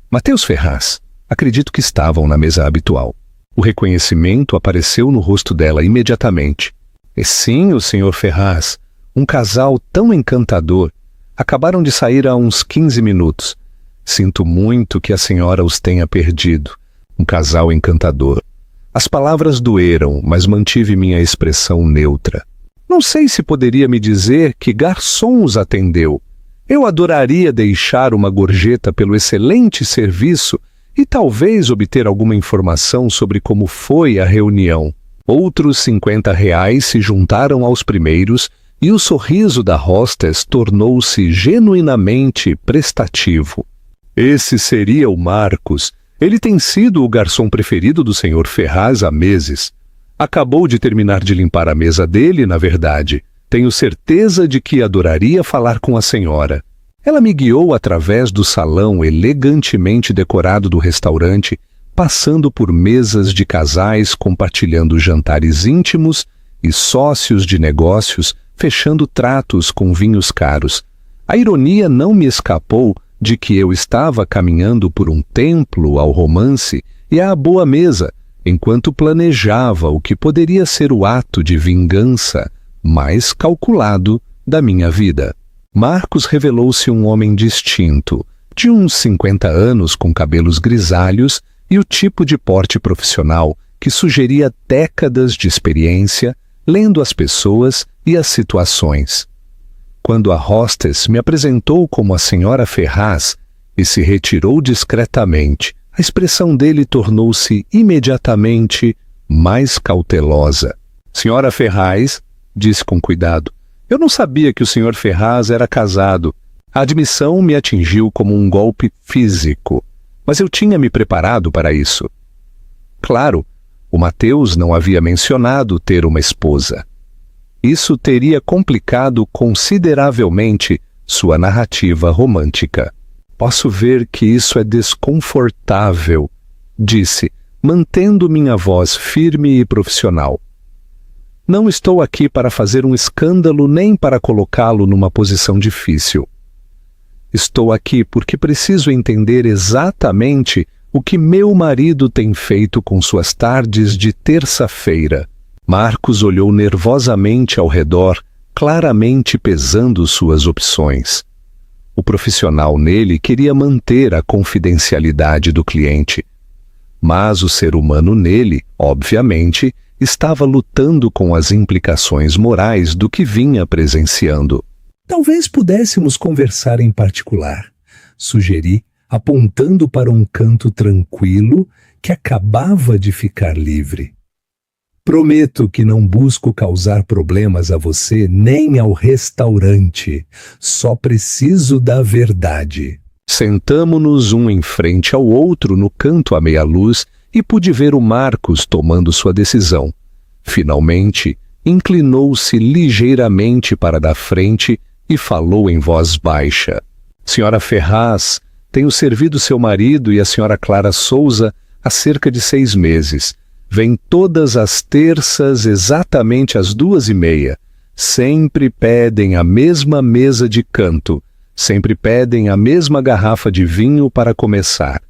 Speaker 1: Matheus Ferraz, acredito que estavam na mesa habitual. O reconhecimento apareceu no rosto dela imediatamente. E sim, o Sr. Ferraz, um casal tão encantador. Acabaram de sair há uns 15 minutos. Sinto muito que a senhora os tenha perdido. Um casal encantador. As palavras doeram, mas mantive minha expressão neutra. Não sei se poderia me dizer que garçom os atendeu. Eu adoraria deixar uma gorjeta pelo excelente serviço e talvez obter alguma informação sobre como foi a reunião. Outros R$ 50 se juntaram aos primeiros e o sorriso da hostess tornou-se genuinamente prestativo. Esse seria o Marcos. Ele tem sido o garçom preferido do Sr. Ferraz há meses. Acabou de terminar de limpar a mesa dele, na verdade. Tenho certeza de que adoraria falar com a senhora. Ela me guiou através do salão elegantemente decorado do restaurante, passando por mesas de casais compartilhando jantares íntimos e sócios de negócios fechando tratos com vinhos caros. A ironia não me escapou de que eu estava caminhando por um templo ao romance e à boa mesa, enquanto planejava o que poderia ser o ato de vingança mais calculado da minha vida. Marcos revelou-se um homem distinto, de uns 50 anos com cabelos grisalhos e o tipo de porte profissional que sugeria décadas de experiência lendo as pessoas e as situações. Quando a hostess me apresentou como a senhora Ferraz e se retirou discretamente, a expressão dele tornou-se imediatamente mais cautelosa. Senhora Ferraz, disse com cuidado, eu não sabia que o Sr. Ferraz era casado. A admissão me atingiu como um golpe físico, mas eu tinha me preparado para isso. Claro, o Matheus não havia mencionado ter uma esposa. Isso teria complicado consideravelmente sua narrativa romântica. Posso ver que isso é desconfortável, disse, mantendo minha voz firme e profissional. Não estou aqui para fazer um escândalo nem para colocá-lo numa posição difícil. Estou aqui porque preciso entender exatamente o que meu marido tem feito com suas tardes de terça-feira. Marcos olhou nervosamente ao redor, claramente pesando suas opções. O profissional nele queria manter a confidencialidade do cliente. Mas o ser humano nele, obviamente, estava lutando com as implicações morais do que vinha presenciando.
Speaker 2: Talvez pudéssemos conversar em particular, sugeri, apontando para um canto tranquilo que acabava de ficar livre. Prometo que não busco causar problemas a você nem ao restaurante. Só preciso da verdade.
Speaker 1: Sentamo-nos um em frente ao outro no canto à meia luz e pude ver o Marcos tomando sua decisão. Finalmente, inclinou-se ligeiramente para da frente e falou em voz baixa. Senhora Ferraz, tenho servido seu marido e a senhora Clara Souza há cerca de 6 meses. Vem todas as terças exatamente às 2:30. Sempre pedem a mesma mesa de canto. Sempre pedem a mesma garrafa de vinho para começar.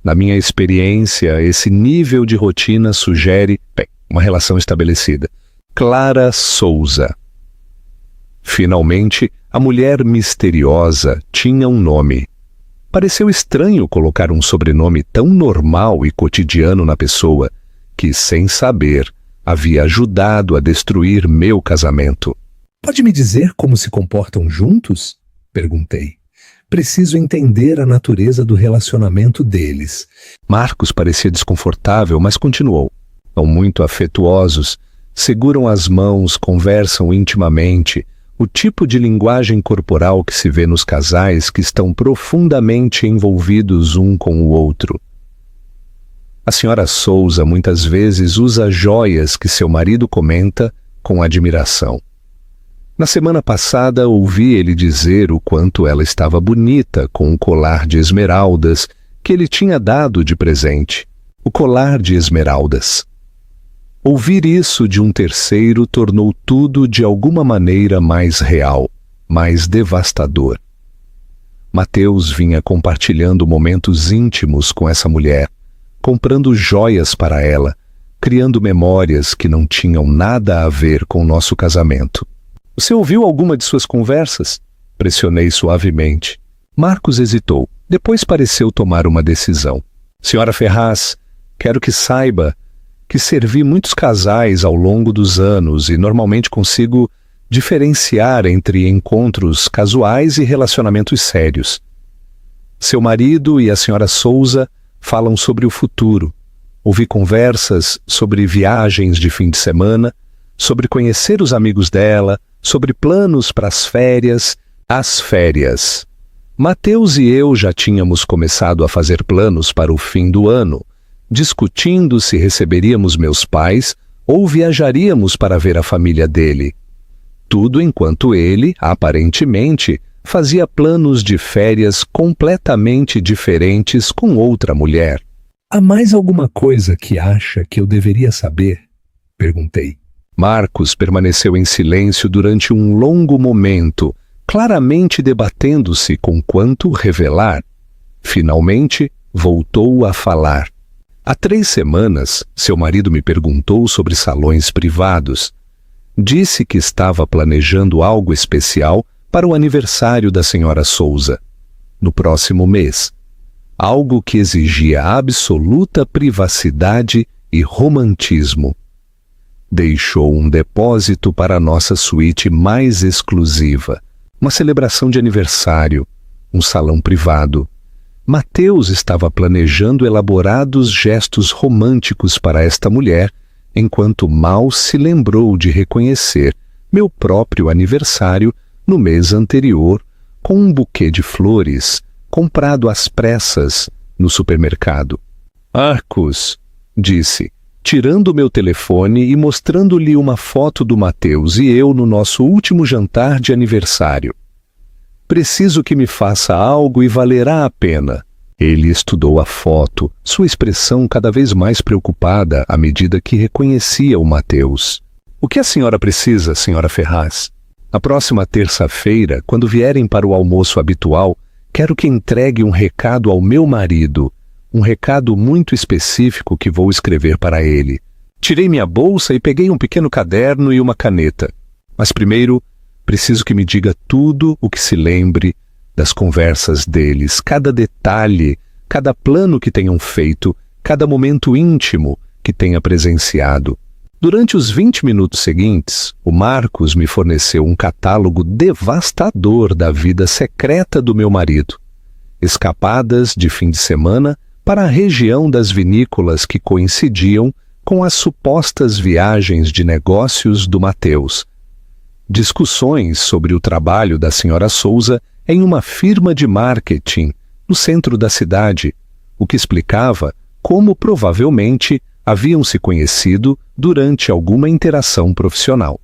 Speaker 1: Na minha experiência, esse nível de rotina sugere, uma relação estabelecida. Clara Souza. Finalmente, a mulher misteriosa tinha um nome. Pareceu estranho colocar um sobrenome tão normal e cotidiano na pessoa que, sem saber, havia ajudado a destruir meu casamento.
Speaker 2: Pode me dizer como se comportam juntos? Perguntei. Preciso entender a natureza do relacionamento deles.
Speaker 1: Marcos parecia desconfortável, mas continuou. São muito afetuosos, seguram as mãos, conversam intimamente, o tipo de linguagem corporal que se vê nos casais que estão profundamente envolvidos um com o outro. A senhora Souza muitas vezes usa joias que seu marido comenta com admiração. Na semana passada ouvi ele dizer o quanto ela estava bonita com um colar de esmeraldas que ele tinha dado de presente. O colar de esmeraldas. Ouvir isso de um terceiro tornou tudo de alguma maneira mais real, mais devastador. Mateus vinha compartilhando momentos íntimos com essa mulher, comprando joias para ela, criando memórias que não tinham nada a ver com nosso casamento. Você ouviu alguma de suas conversas? Pressionei suavemente. Marcos hesitou. Depois pareceu tomar uma decisão. Senhora Ferraz, quero que saiba que servi muitos casais ao longo dos anos e normalmente consigo diferenciar entre encontros casuais e relacionamentos sérios. Seu marido e a senhora Souza falam sobre o futuro. Ouvi conversas sobre viagens de fim de semana, sobre conhecer os amigos dela, sobre planos para as férias. Mateus e eu já tínhamos começado a fazer planos para o fim do ano, discutindo se receberíamos meus pais ou viajaríamos para ver a família dele. Tudo enquanto ele, aparentemente, fazia planos de férias completamente diferentes com outra mulher.
Speaker 2: Há mais alguma coisa que acha que eu deveria saber? Perguntei.
Speaker 1: Marcos permaneceu em silêncio durante um longo momento, claramente debatendo-se com quanto revelar. Finalmente, voltou a falar. Há 3 semanas, seu marido me perguntou sobre salões privados. Disse que estava planejando algo especial para o aniversário da senhora Souza, no próximo mês. Algo que exigia absoluta privacidade e romantismo. Deixou um depósito para a nossa suíte mais exclusiva, uma celebração de aniversário, um salão privado. Mateus estava planejando elaborados gestos românticos para esta mulher, enquanto mal se lembrou de reconhecer meu próprio aniversário no mês anterior com um buquê de flores comprado às pressas no supermercado. Marcos, disse, tirando meu telefone e mostrando-lhe uma foto do Mateus e eu no nosso último jantar de aniversário. Preciso que me faça algo e valerá a pena. Ele estudou a foto, sua expressão cada vez mais preocupada à medida que reconhecia o Mateus. O que a senhora precisa, senhora Ferraz? Na próxima terça-feira, quando vierem para o almoço habitual, quero que entregue um recado ao meu marido. Um recado muito específico que vou escrever para ele. Tirei minha bolsa e peguei um pequeno caderno e uma caneta. Mas primeiro, preciso que me diga tudo o que se lembre das conversas deles, cada detalhe, cada plano que tenham feito, cada momento íntimo que tenha presenciado. Durante os 20 minutos seguintes, o Marcos me forneceu um catálogo devastador da vida secreta do meu marido. Escapadas de fim de semana para a região das vinícolas que coincidiam com as supostas viagens de negócios do Mateus. Discussões sobre o trabalho da senhora Souza em uma firma de marketing no centro da cidade, o que explicava como provavelmente haviam se conhecido durante alguma interação profissional.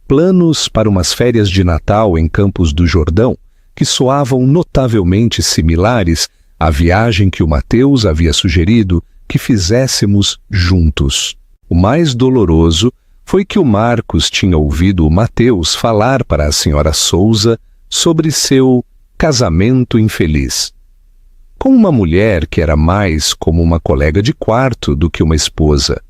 Speaker 1: Planos para umas férias de Natal em Campos do Jordão, que soavam notavelmente similares à viagem que o Mateus havia sugerido que fizéssemos juntos. O mais doloroso foi que o Marcos tinha ouvido o Mateus falar para a senhora Souza sobre seu casamento infeliz. Com uma mulher que era mais como uma colega de quarto do que uma esposa.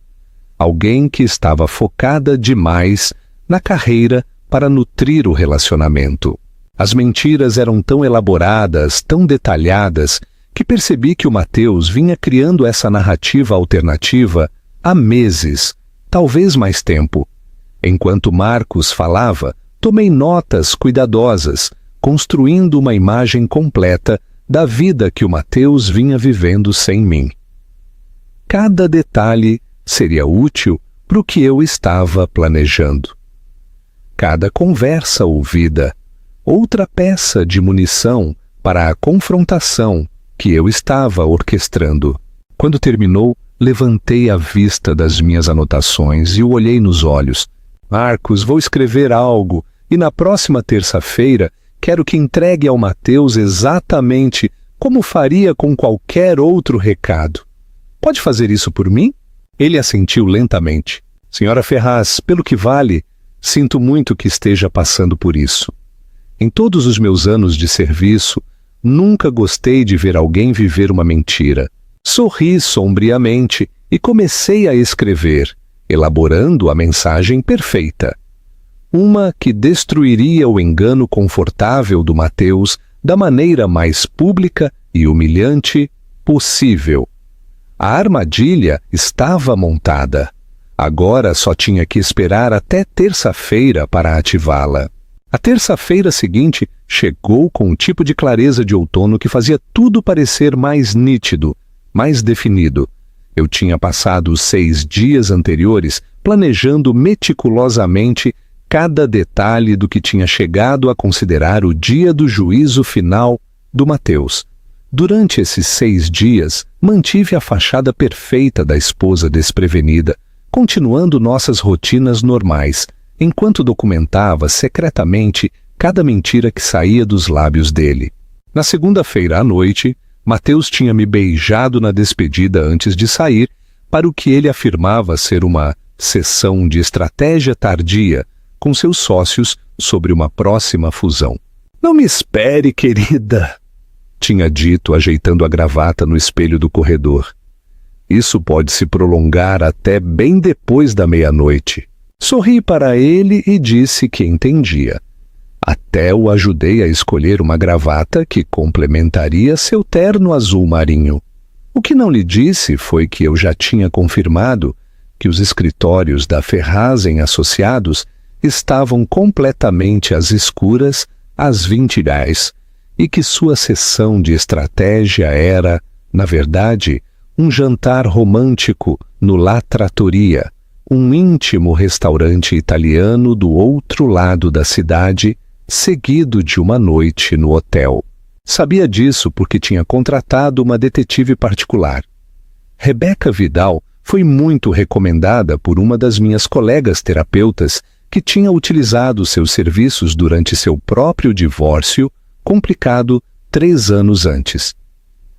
Speaker 1: Alguém que estava focada demais na carreira para nutrir o relacionamento. As mentiras eram tão elaboradas, tão detalhadas, que percebi que o Mateus vinha criando essa narrativa alternativa há meses, talvez mais tempo. Enquanto Marcos falava, tomei notas cuidadosas, construindo uma imagem completa da vida que o Mateus vinha vivendo sem mim. Cada detalhe seria útil para o que eu estava planejando. Cada conversa ouvida, outra peça de munição para a confrontação que eu estava orquestrando. Quando terminou, levantei a vista das minhas anotações e o olhei nos olhos. Marcos, vou escrever algo e na próxima terça-feira quero que entregue ao Mateus exatamente como faria com qualquer outro recado. Pode fazer isso por mim? Ele assentiu lentamente. Senhora Ferraz, pelo que vale, sinto muito que esteja passando por isso. Em todos os meus anos de serviço, nunca gostei de ver alguém viver uma mentira. Sorri sombriamente e comecei a escrever, elaborando a mensagem perfeita. Uma que destruiria o engano confortável do Mateus da maneira mais pública e humilhante possível. A armadilha estava montada. Agora só tinha que esperar até terça-feira para ativá-la. A terça-feira seguinte chegou com um tipo de clareza de outono que fazia tudo parecer mais nítido, mais definido. Eu tinha passado os 6 dias anteriores planejando meticulosamente cada detalhe do que tinha chegado a considerar o dia do juízo final do Mateus. Durante esses 6 dias, mantive a fachada perfeita da esposa desprevenida, continuando nossas rotinas normais, enquanto documentava secretamente cada mentira que saía dos lábios dele. Na segunda-feira à noite, Mateus tinha me beijado na despedida antes de sair para o que ele afirmava ser uma sessão de estratégia tardia com seus sócios sobre uma próxima fusão. Não me espere, querida, tinha dito, ajeitando a gravata no espelho do corredor. Isso pode se prolongar até bem depois da meia-noite. Sorri para ele e disse que entendia. Até o ajudei a escolher uma gravata que complementaria seu terno azul marinho. O que não lhe disse foi que eu já tinha confirmado que os escritórios da Ferraz em Associados estavam completamente às escuras às 20h e que sua sessão de estratégia era, na verdade, um jantar romântico no La Trattoria, um íntimo restaurante italiano do outro lado da cidade, seguido de uma noite no hotel. Sabia disso porque tinha contratado uma detetive particular. Rebeca Vidal foi muito recomendada por uma das minhas colegas terapeutas que tinha utilizado seus serviços durante seu próprio divórcio, complicado 3 anos antes.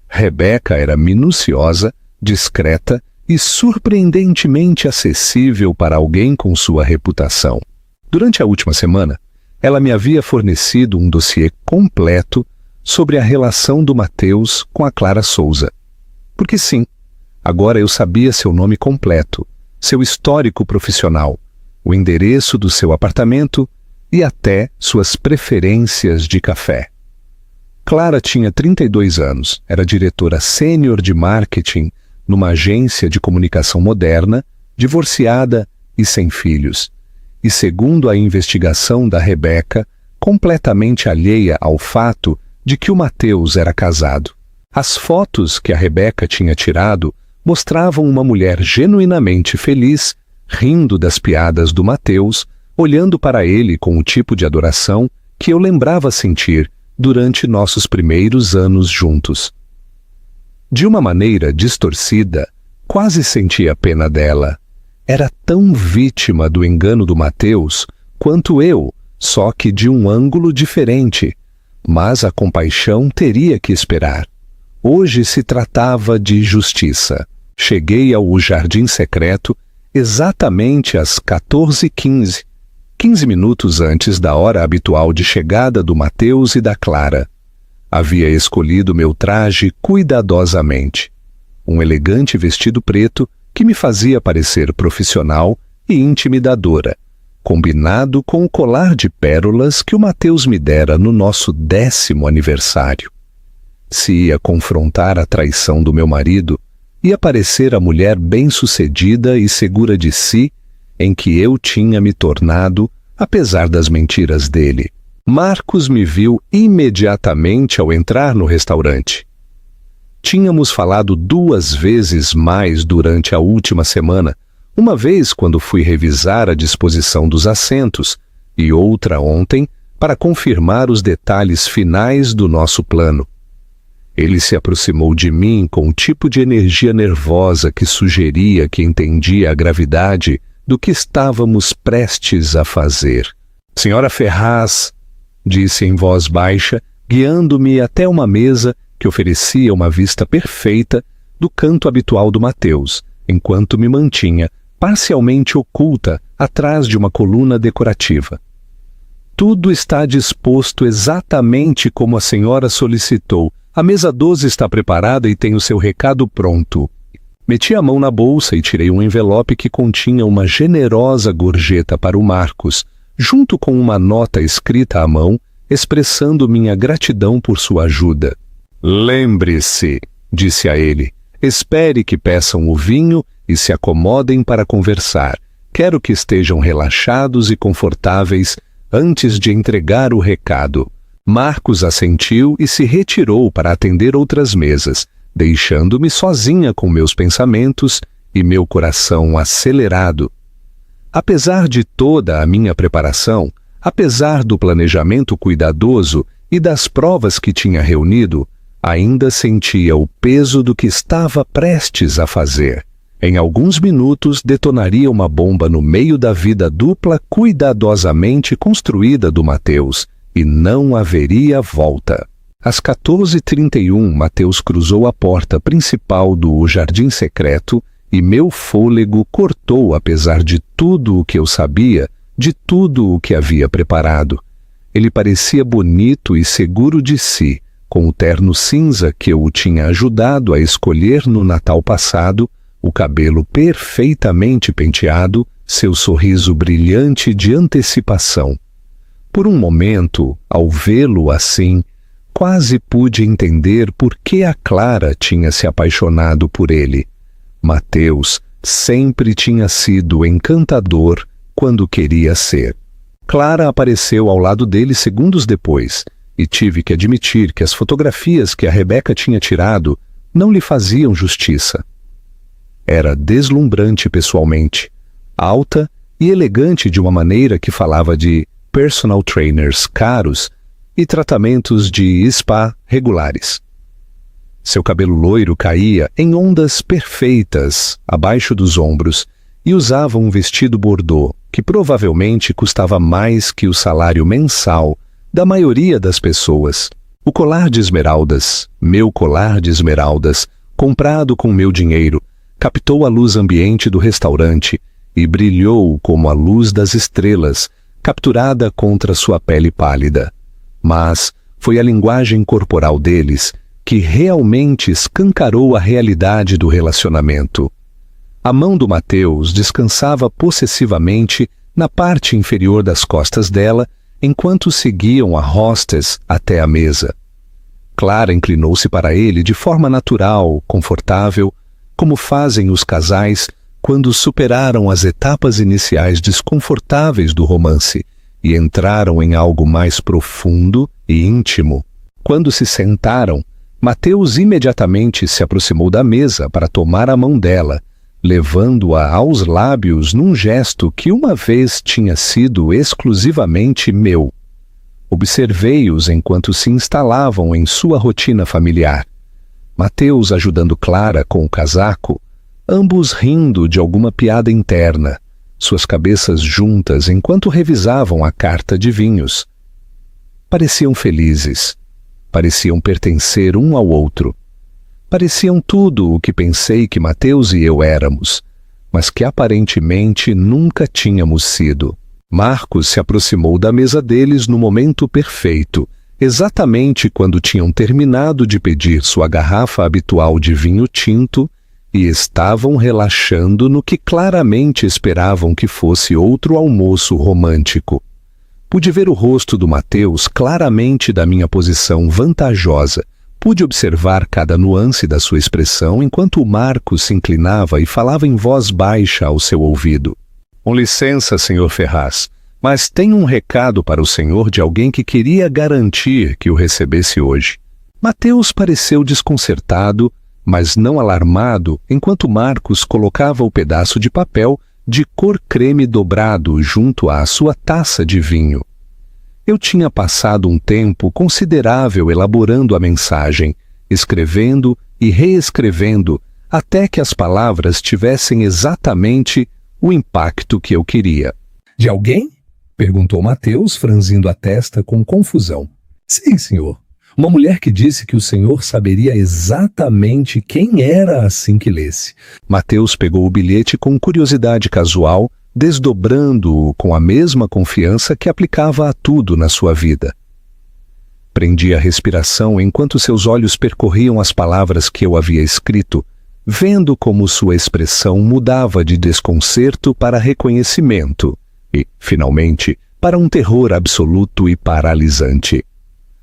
Speaker 1: Rebeca era minuciosa, discreta e surpreendentemente acessível para alguém com sua reputação. Durante a última semana, ela me havia fornecido um dossiê completo sobre a relação do Mateus com a Clara Souza. Porque sim, agora eu sabia seu nome completo, seu histórico profissional, o endereço do seu apartamento e até suas preferências de café. Clara tinha 32 anos, era diretora sênior de marketing numa agência de comunicação moderna, divorciada e sem filhos. E segundo a investigação da Rebeca, completamente alheia ao fato de que o Mateus era casado. As fotos que a Rebeca tinha tirado mostravam uma mulher genuinamente feliz, rindo das piadas do Mateus, olhando para ele com o tipo de adoração que eu lembrava sentir durante nossos primeiros anos juntos. De uma maneira distorcida, quase sentia pena dela. Era tão vítima do engano do Mateus quanto eu, só que de um ângulo diferente. Mas a compaixão teria que esperar. Hoje se tratava de justiça. Cheguei ao jardim secreto exatamente às 14h15, 15 minutos antes da hora habitual de chegada do Mateus e da Clara. Havia escolhido meu traje cuidadosamente. Um elegante vestido preto que me fazia parecer profissional e intimidadora, combinado com o colar de pérolas que o Mateus me dera no nosso 10º aniversário. Se ia confrontar a traição do meu marido, ia parecer a mulher bem-sucedida e segura de si em que eu tinha me tornado, apesar das mentiras dele. Marcos me viu imediatamente ao entrar no restaurante. Tínhamos falado 2 vezes mais durante a última semana, uma vez quando fui revisar a disposição dos assentos e outra ontem para confirmar os detalhes finais do nosso plano. Ele se aproximou de mim com um tipo de energia nervosa que sugeria que entendia a gravidade do que estávamos prestes a fazer. Senhora Ferraz, disse em voz baixa, guiando-me até uma mesa que oferecia uma vista perfeita do canto habitual do Mateus, enquanto me mantinha parcialmente oculta atrás de uma coluna decorativa. Tudo está disposto exatamente como a senhora solicitou. A mesa 12 está preparada e tem o seu recado pronto. Meti a mão na bolsa e tirei um envelope que continha uma generosa gorjeta para o Marcos, junto com uma nota escrita à mão, expressando minha gratidão por sua ajuda. Lembre-se, disse a ele, espere que peçam o vinho e se acomodem para conversar. Quero que estejam relaxados e confortáveis antes de entregar o recado. Marcos assentiu e se retirou para atender outras mesas, deixando-me sozinha com meus pensamentos e meu coração acelerado. Apesar de toda a minha preparação, apesar do planejamento cuidadoso e das provas que tinha reunido, ainda sentia o peso do que estava prestes a fazer. Em alguns minutos detonaria uma bomba no meio da vida dupla cuidadosamente construída do Mateus, e não haveria volta. Às 14h31, Mateus cruzou a porta principal do jardim secreto e meu fôlego cortou apesar de tudo o que eu sabia, de tudo o que havia preparado. Ele parecia bonito e seguro de si, com o terno cinza que eu o tinha ajudado a escolher no Natal passado, o cabelo perfeitamente penteado, seu sorriso brilhante de antecipação. Por um momento, ao vê-lo assim, quase pude entender por que a Clara tinha se apaixonado por ele. Mateus sempre tinha sido encantador quando queria ser. Clara apareceu ao lado dele segundos depois, e tive que admitir que as fotografias que a Rebeca tinha tirado não lhe faziam justiça. Era deslumbrante pessoalmente, alta e elegante de uma maneira que falava de personal trainers caros e tratamentos de spa regulares. Seu cabelo loiro caía em ondas perfeitas abaixo dos ombros e usava um vestido bordô que provavelmente custava mais que o salário mensal da maioria das pessoas. O colar de esmeraldas, meu colar de esmeraldas, comprado com meu dinheiro, captou a luz ambiente do restaurante e brilhou como a luz das estrelas, capturada contra sua pele pálida. Mas foi a linguagem corporal deles que realmente escancarou a realidade do relacionamento. A mão do Mateus descansava possessivamente na parte inferior das costas dela, enquanto seguiam a hostess até a mesa. Clara inclinou-se para ele de forma natural, confortável, como fazem os casais quando superaram as etapas iniciais desconfortáveis do romance e entraram em algo mais profundo e íntimo. Quando se sentaram, Mateus imediatamente se aproximou da mesa para tomar a mão dela, levando-a aos lábios num gesto que uma vez tinha sido exclusivamente meu. Observei-os enquanto se instalavam em sua rotina familiar. Mateus ajudando Clara com o casaco, ambos rindo de alguma piada interna, suas cabeças juntas enquanto revisavam a carta de vinhos. Pareciam felizes, pareciam pertencer um ao outro. Pareciam tudo o que pensei que Mateus e eu éramos, mas que aparentemente nunca tínhamos sido. Marcos se aproximou da mesa deles no momento perfeito, exatamente quando tinham terminado de pedir sua garrafa habitual de vinho tinto e estavam relaxando no que claramente esperavam que fosse outro almoço romântico. Pude ver o rosto do Mateus claramente da minha posição vantajosa. Pude observar cada nuance da sua expressão enquanto o Marcos se inclinava e falava em voz baixa ao seu ouvido. Com licença, senhor Ferraz, mas tenho um recado para o senhor de alguém que queria garantir que o recebesse hoje. Mateus pareceu desconcertado, mas não alarmado, enquanto Marcos colocava o pedaço de papel de cor creme dobrado junto à sua taça de vinho. Eu tinha passado um tempo considerável elaborando a mensagem, escrevendo e reescrevendo, até que as palavras tivessem exatamente o impacto que eu queria.
Speaker 2: De alguém? Perguntou Mateus, franzindo a testa com confusão. Sim, senhor. Uma mulher que disse que o senhor saberia exatamente quem era assim que lesse.
Speaker 1: Mateus pegou o bilhete com curiosidade casual, desdobrando-o com a mesma confiança que aplicava a tudo na sua vida. Prendi a respiração enquanto seus olhos percorriam as palavras que eu havia escrito, vendo como sua expressão mudava de desconcerto para reconhecimento e, finalmente, para um terror absoluto e paralisante.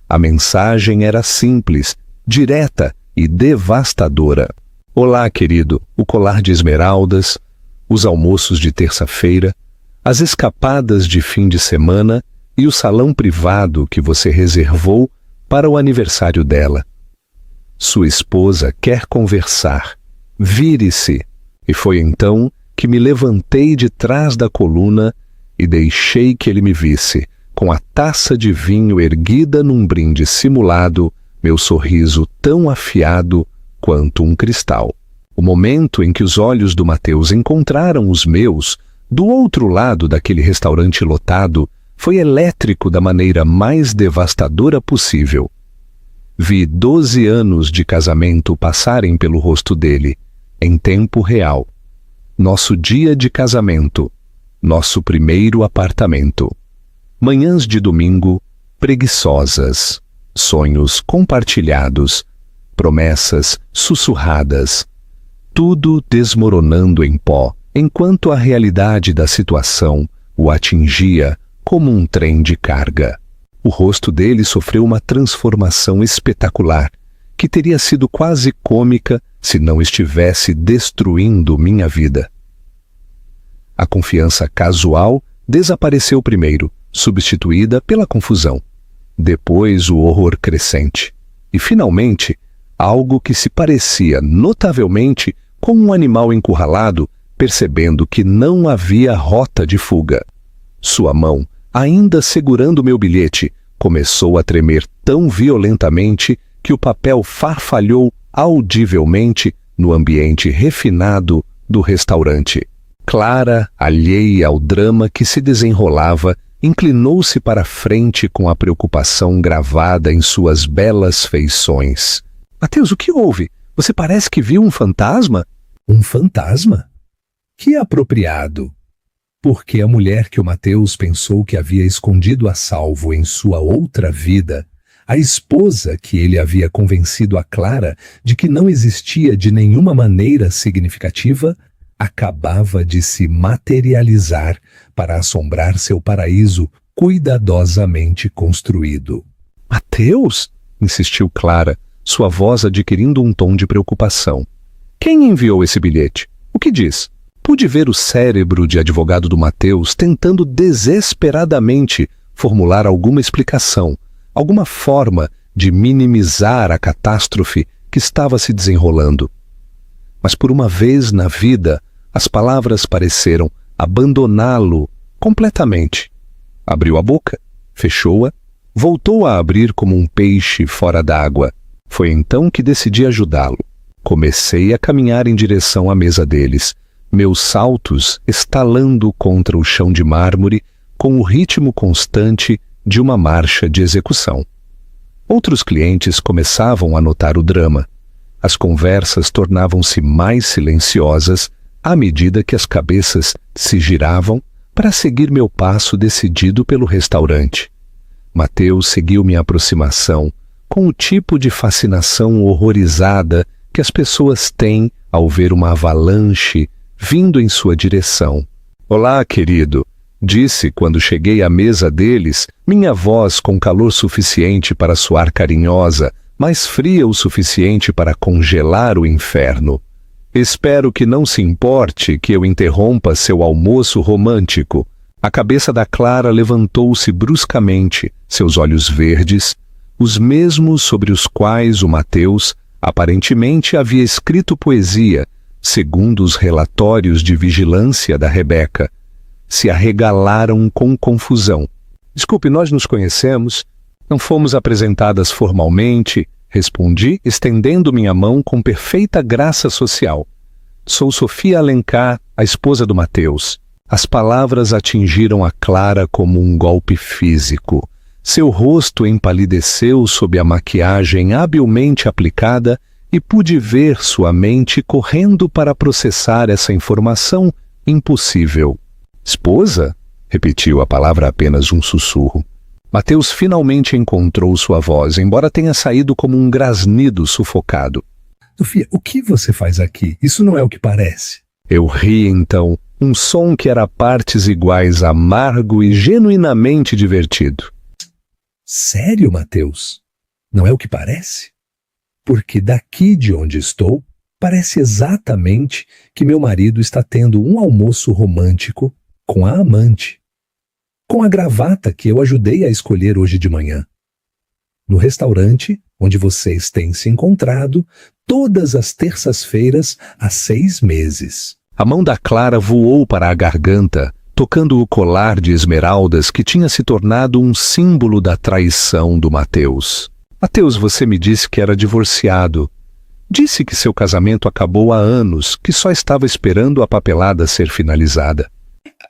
Speaker 1: A mensagem era simples, direta e devastadora. Olá, querido, o colar de esmeraldas, os almoços de terça-feira, as escapadas de fim de semana e o salão privado que você reservou para o aniversário dela. Sua esposa quer conversar. Vire-se. E foi então que me levantei de trás da coluna e deixei que ele me visse, com a taça de vinho erguida num brinde simulado, meu sorriso tão afiado quanto um cristal. O momento em que os olhos do Mateus encontraram os meus, do outro lado daquele restaurante lotado, foi elétrico da maneira mais devastadora possível. Vi 12 anos de casamento passarem pelo rosto dele, em tempo real. Nosso dia de casamento, nosso primeiro apartamento. Manhãs de domingo preguiçosas, sonhos compartilhados, promessas sussurradas, tudo desmoronando em pó, enquanto a realidade da situação o atingia como um trem de carga. O rosto dele sofreu uma transformação espetacular, que teria sido quase cômica se não estivesse destruindo minha vida. A confiança casual desapareceu primeiro, substituída pela confusão. Depois o horror crescente. E, finalmente, algo que se parecia notavelmente com um animal encurralado, percebendo que não havia rota de fuga. Sua mão, ainda segurando meu bilhete, começou a tremer tão violentamente que o papel farfalhou audivelmente no ambiente refinado do restaurante. Clara, alheia ao drama que se desenrolava, inclinou-se para a frente com a preocupação gravada em suas belas feições. Mateus, o que houve? Você parece que viu um fantasma?
Speaker 2: Um fantasma? Que apropriado! Porque a mulher que o Mateus pensou que havia escondido a salvo em sua outra vida, a esposa que ele havia convencido a Clara de que não existia de nenhuma maneira significativa, acabava de se materializar para assombrar seu paraíso cuidadosamente construído.
Speaker 1: Mateus? Insistiu Clara, sua voz adquirindo um tom de preocupação. Quem enviou esse bilhete? O que diz? Pude ver o cérebro de advogado do Mateus tentando desesperadamente formular alguma explicação, alguma forma de minimizar a catástrofe que estava se desenrolando. Mas por uma vez na vida, as palavras pareceram abandoná-lo completamente. Abriu a boca, fechou-a, voltou a abrir como um peixe fora d'água. Foi então que decidi ajudá-lo. Comecei a caminhar em direção à mesa deles, meus saltos estalando contra o chão de mármore com o ritmo constante de uma marcha de execução. Outros clientes começavam a notar o drama. As conversas tornavam-se mais silenciosas à medida que as cabeças se giravam para seguir meu passo decidido pelo restaurante. Mateus seguiu minha aproximação com o tipo de fascinação horrorizada que as pessoas têm ao ver uma avalanche vindo em sua direção. "Olá, querido", disse quando cheguei à mesa deles, minha voz com calor suficiente para soar carinhosa, mas fria o suficiente para congelar o inferno. "Espero que não se importe que eu interrompa seu almoço romântico." A cabeça da Clara levantou-se bruscamente, seus olhos verdes, os mesmos sobre os quais o Mateus aparentemente havia escrito poesia, segundo os relatórios de vigilância da Rebeca, se arregalaram com confusão. "Desculpe, nós nos conhecemos? Não fomos apresentadas formalmente", respondi, estendendo minha mão com perfeita graça social. "Sou Sofia Alencar, a esposa do Mateus." As palavras atingiram a Clara como um golpe físico. Seu rosto empalideceu sob a maquiagem habilmente aplicada e pude ver sua mente correndo para processar essa informação impossível. "Esposa?" repetiu a palavra apenas um sussurro. Mateus finalmente encontrou sua voz, embora tenha saído como um grasnido sufocado.
Speaker 2: Sofia, o que você faz aqui? Isso não é o que parece.
Speaker 1: Eu ri então, um som que era a partes iguais amargo e genuinamente divertido.
Speaker 2: Sério, Mateus? Não é o que parece? Porque daqui de onde estou, parece exatamente que meu marido está tendo um almoço romântico com a amante, com a gravata que eu ajudei a escolher hoje de manhã. No restaurante onde vocês têm se encontrado todas as terças-feiras há 6 meses.
Speaker 1: A mão da Clara voou para a garganta, tocando o colar de esmeraldas que tinha se tornado um símbolo da traição do Mateus. "Mateus, você me disse que era divorciado. Disse que seu casamento acabou há anos, que só estava esperando a papelada ser finalizada."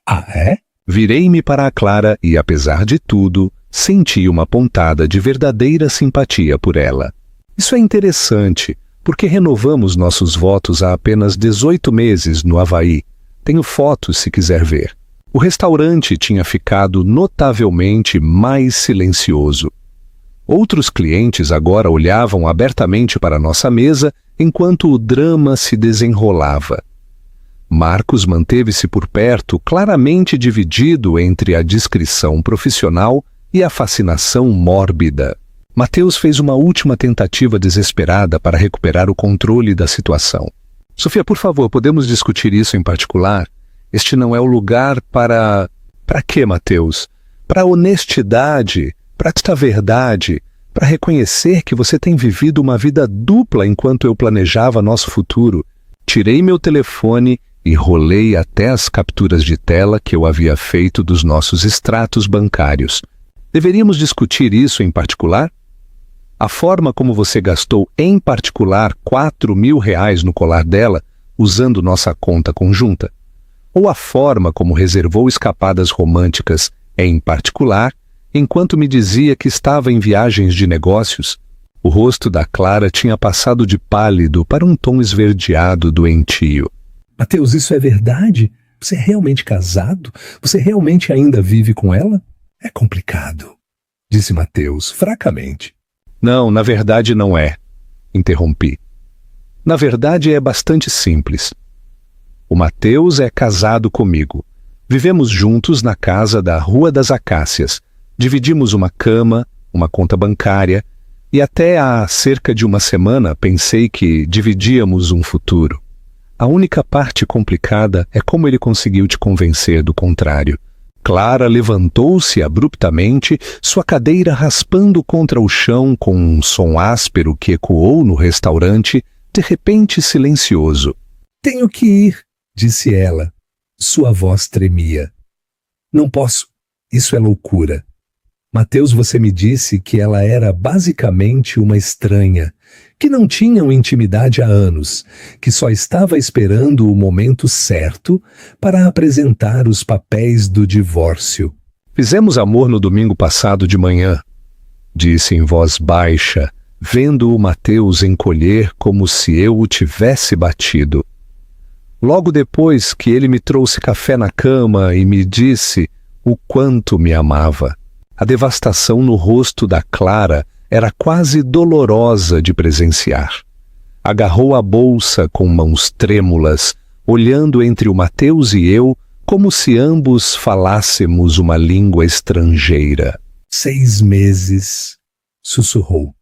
Speaker 2: Ah, é?
Speaker 1: Virei-me para a Clara e, apesar de tudo, senti uma pontada de verdadeira simpatia por ela. "Isso é interessante, porque renovamos nossos votos há apenas 18 meses no Havaí. Tenho fotos se quiser ver." O restaurante tinha ficado notavelmente mais silencioso. Outros clientes agora olhavam abertamente para nossa mesa enquanto o drama se desenrolava. Marcos manteve-se por perto, claramente dividido entre a discrição profissional e a fascinação mórbida. Mateus fez uma última tentativa desesperada para recuperar o controle da situação. "Sofia, por favor, podemos discutir isso em particular? Este não é o lugar para... Para quê, Mateus? Para a honestidade, para esta verdade, para reconhecer que você tem vivido uma vida dupla enquanto eu planejava nosso futuro." Tirei meu telefone e rolei até as capturas de tela que eu havia feito dos nossos extratos bancários. "Deveríamos discutir isso em particular? A forma como você gastou em particular R$ 4.000 no colar dela, usando nossa conta conjunta? Ou a forma como reservou escapadas românticas em particular, enquanto me dizia que estava em viagens de negócios?" O rosto da Clara tinha passado de pálido para um tom esverdeado doentio.
Speaker 2: Mateus, isso é verdade? Você é realmente casado? Você realmente ainda vive com ela? É complicado, disse Mateus, fracamente.
Speaker 1: "Não, na verdade não é", interrompi. "Na verdade é bastante simples. O Mateus é casado comigo. Vivemos juntos na casa da Rua das Acácias. Dividimos uma cama, uma conta bancária, e até há cerca de uma semana pensei que dividíamos um futuro. A única parte complicada é como ele conseguiu te convencer do contrário." Clara levantou-se abruptamente, sua cadeira raspando contra o chão com um som áspero que ecoou no restaurante, de repente silencioso.
Speaker 2: "Tenho que ir", disse ela. Sua voz tremia. "Não posso. Isso é loucura. Mateus, você me disse que ela era basicamente uma estranha, que não tinham intimidade há anos, que só estava esperando o momento certo para apresentar os papéis do divórcio."
Speaker 1: "Fizemos amor no domingo passado de manhã", disse em voz baixa, vendo o Mateus encolher como se eu o tivesse batido. "Logo depois que ele me trouxe café na cama e me disse o quanto me amava." A devastação no rosto da Clara era quase dolorosa de presenciar. Agarrou a bolsa com mãos trêmulas, olhando entre o Mateus e eu, como se ambos falássemos uma língua estrangeira.
Speaker 2: 6 meses, sussurrou.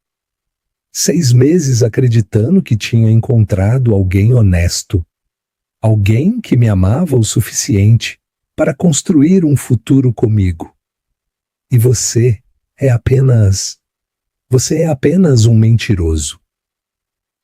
Speaker 2: 6 meses acreditando que tinha encontrado alguém honesto. Alguém que me amava o suficiente para construir um futuro comigo. E você é apenas um mentiroso.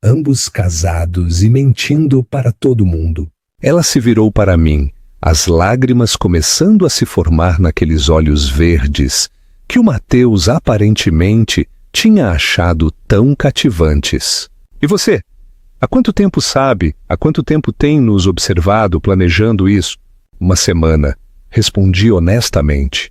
Speaker 2: Ambos casados e mentindo para todo mundo.
Speaker 1: Ela se virou para mim, as lágrimas começando a se formar naqueles olhos verdes que o Mateus aparentemente tinha achado tão cativantes. E você? Há quanto tempo sabe? Há quanto tempo tem nos observado planejando isso? 1 semana, respondi honestamente.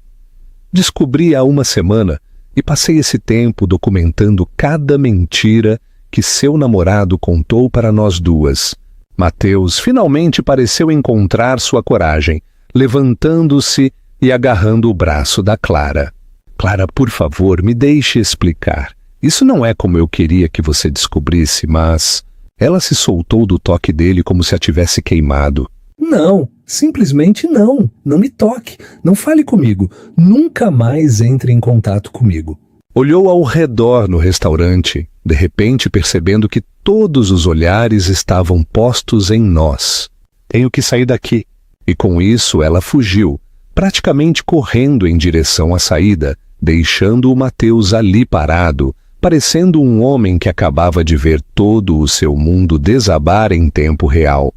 Speaker 1: Descobri há 1 semana e passei esse tempo documentando cada mentira que seu namorado contou para nós duas. Mateus finalmente pareceu encontrar sua coragem, levantando-se e agarrando o braço da Clara. Clara, por favor, me deixe explicar. Isso não é como eu queria que você descobrisse, mas... Ela se soltou do toque dele como se a tivesse queimado.
Speaker 2: Não, simplesmente não. Não me toque. Não fale comigo. Nunca mais entre em contato comigo.
Speaker 1: Olhou ao redor no restaurante, de repente percebendo que todos os olhares estavam postos em nós. Tenho que sair daqui. E com isso ela fugiu, praticamente correndo em direção à saída, deixando o Mateus ali parado, parecendo um homem que acabava de ver todo o seu mundo desabar em tempo real.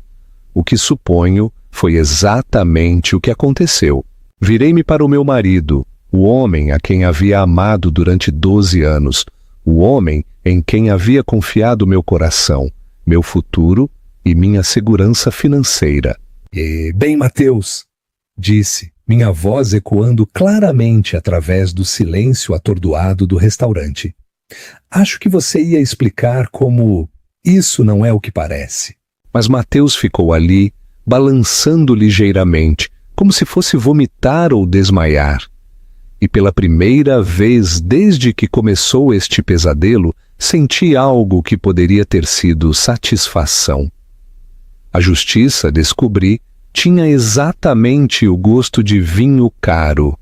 Speaker 1: O que suponho foi exatamente o que aconteceu. Virei-me para o meu marido, o homem a quem havia amado durante 12 anos, o homem em quem havia confiado meu coração, meu futuro e minha segurança financeira.
Speaker 2: Bem, Mateus, disse, minha voz ecoando claramente através do silêncio atordoado do restaurante. Acho que você ia explicar como isso não é o que parece.
Speaker 1: Mas Mateus ficou ali, balançando ligeiramente, como se fosse vomitar ou desmaiar. E pela primeira vez desde que começou este pesadelo, senti algo que poderia ter sido satisfação. A justiça, descobri, tinha exatamente o gosto de vinho caro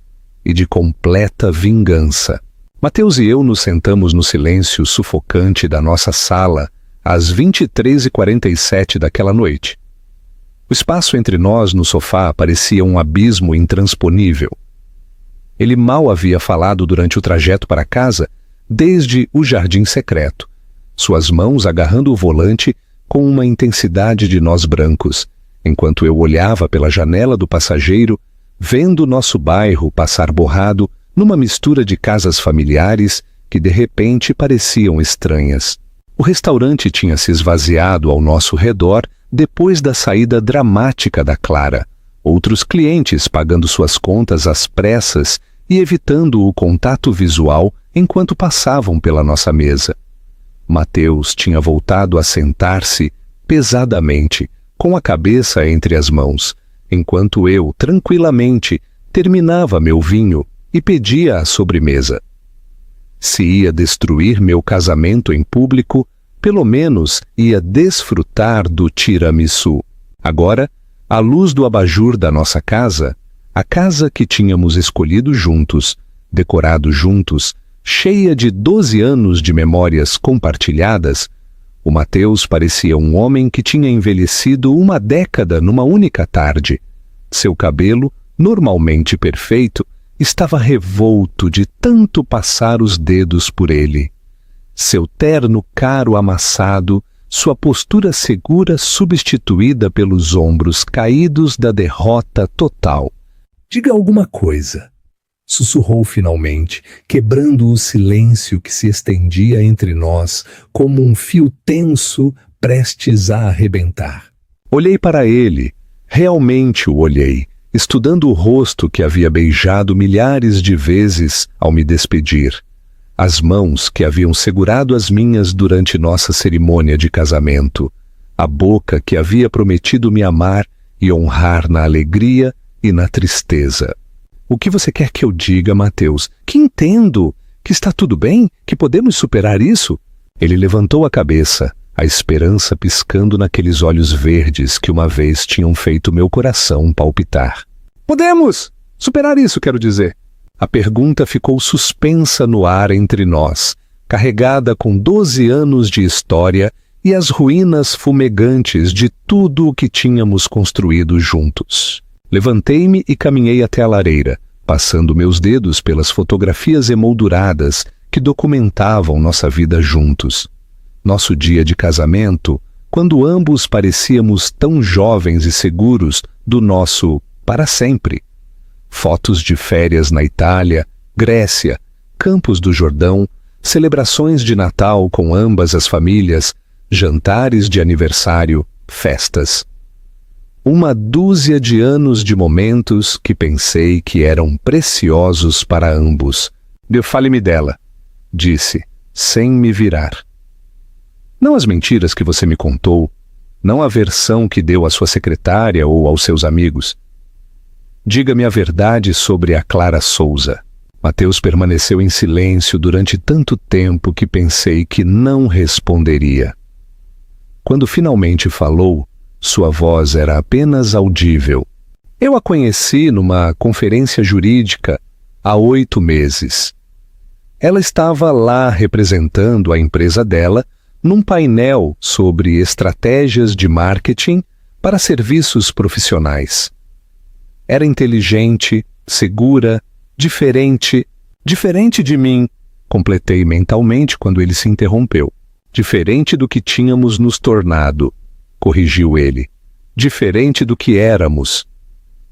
Speaker 1: e de completa vingança. Mateus e eu nos sentamos no silêncio sufocante da nossa sala às 23h47 daquela noite. O espaço entre nós no sofá parecia um abismo intransponível. Ele mal havia falado durante o trajeto para casa, desde o jardim secreto, suas mãos agarrando o volante com uma intensidade de nós brancos, enquanto eu olhava pela janela do passageiro, vendo nosso bairro passar borrado numa mistura de casas familiares que de repente pareciam estranhas. O restaurante tinha se esvaziado ao nosso redor depois da saída dramática da Clara, outros clientes pagando suas contas às pressas e evitando o contato visual enquanto passavam pela nossa mesa. Mateus tinha voltado a sentar-se pesadamente, com a cabeça entre as mãos, enquanto eu, tranquilamente, terminava meu vinho e pedia a sobremesa. Se ia destruir meu casamento em público, pelo menos ia desfrutar do tiramisu. Agora, à luz do abajur da nossa casa, a casa que tínhamos escolhido juntos, decorado juntos, cheia de 12 anos de memórias compartilhadas, o Mateus parecia um homem que tinha envelhecido 1 década numa única tarde. Seu cabelo, normalmente perfeito, estava revolto de tanto passar os dedos por ele. Seu terno caro amassado, sua postura segura substituída pelos ombros caídos da derrota total.
Speaker 2: Diga alguma coisa, sussurrou finalmente, quebrando o silêncio que se estendia entre nós como um fio tenso prestes a arrebentar.
Speaker 1: Olhei para ele, realmente o olhei, estudando o rosto que havia beijado milhares de vezes ao me despedir, as mãos que haviam segurado as minhas durante nossa cerimônia de casamento, a boca que havia prometido me amar e honrar na alegria e na tristeza. O que você quer que eu diga, Mateus? Que entendo, que está tudo bem, que podemos superar isso? Ele levantou a cabeça, a esperança piscando naqueles olhos verdes que uma vez tinham feito meu coração palpitar. Podemos! Superar isso, quero dizer. A pergunta ficou suspensa no ar entre nós, carregada com 12 anos de história e as ruínas fumegantes de tudo o que tínhamos construído juntos. Levantei-me e caminhei até a lareira, passando meus dedos pelas fotografias emolduradas que documentavam nossa vida juntos. Nosso dia de casamento, quando ambos parecíamos tão jovens e seguros do nosso para sempre. Fotos de férias na Itália, Grécia, Campos do Jordão, celebrações de Natal com ambas as famílias, jantares de aniversário, festas. Uma dúzia de anos de momentos que pensei que eram preciosos para ambos. Fale-me dela, disse, sem me virar. Não as mentiras que você me contou, não a versão que deu à sua secretária ou aos seus amigos. Diga-me a verdade sobre a Clara Souza. Mateus permaneceu em silêncio durante tanto tempo que pensei que não responderia. Quando finalmente falou, sua voz era apenas audível. Eu a conheci numa conferência jurídica há 8 meses. Ela estava lá representando a empresa dela num painel sobre estratégias de marketing para serviços profissionais. Era inteligente, segura, diferente de mim, completei mentalmente quando ele se interrompeu. Diferente do que tínhamos nos tornado, corrigiu ele. Diferente do que éramos.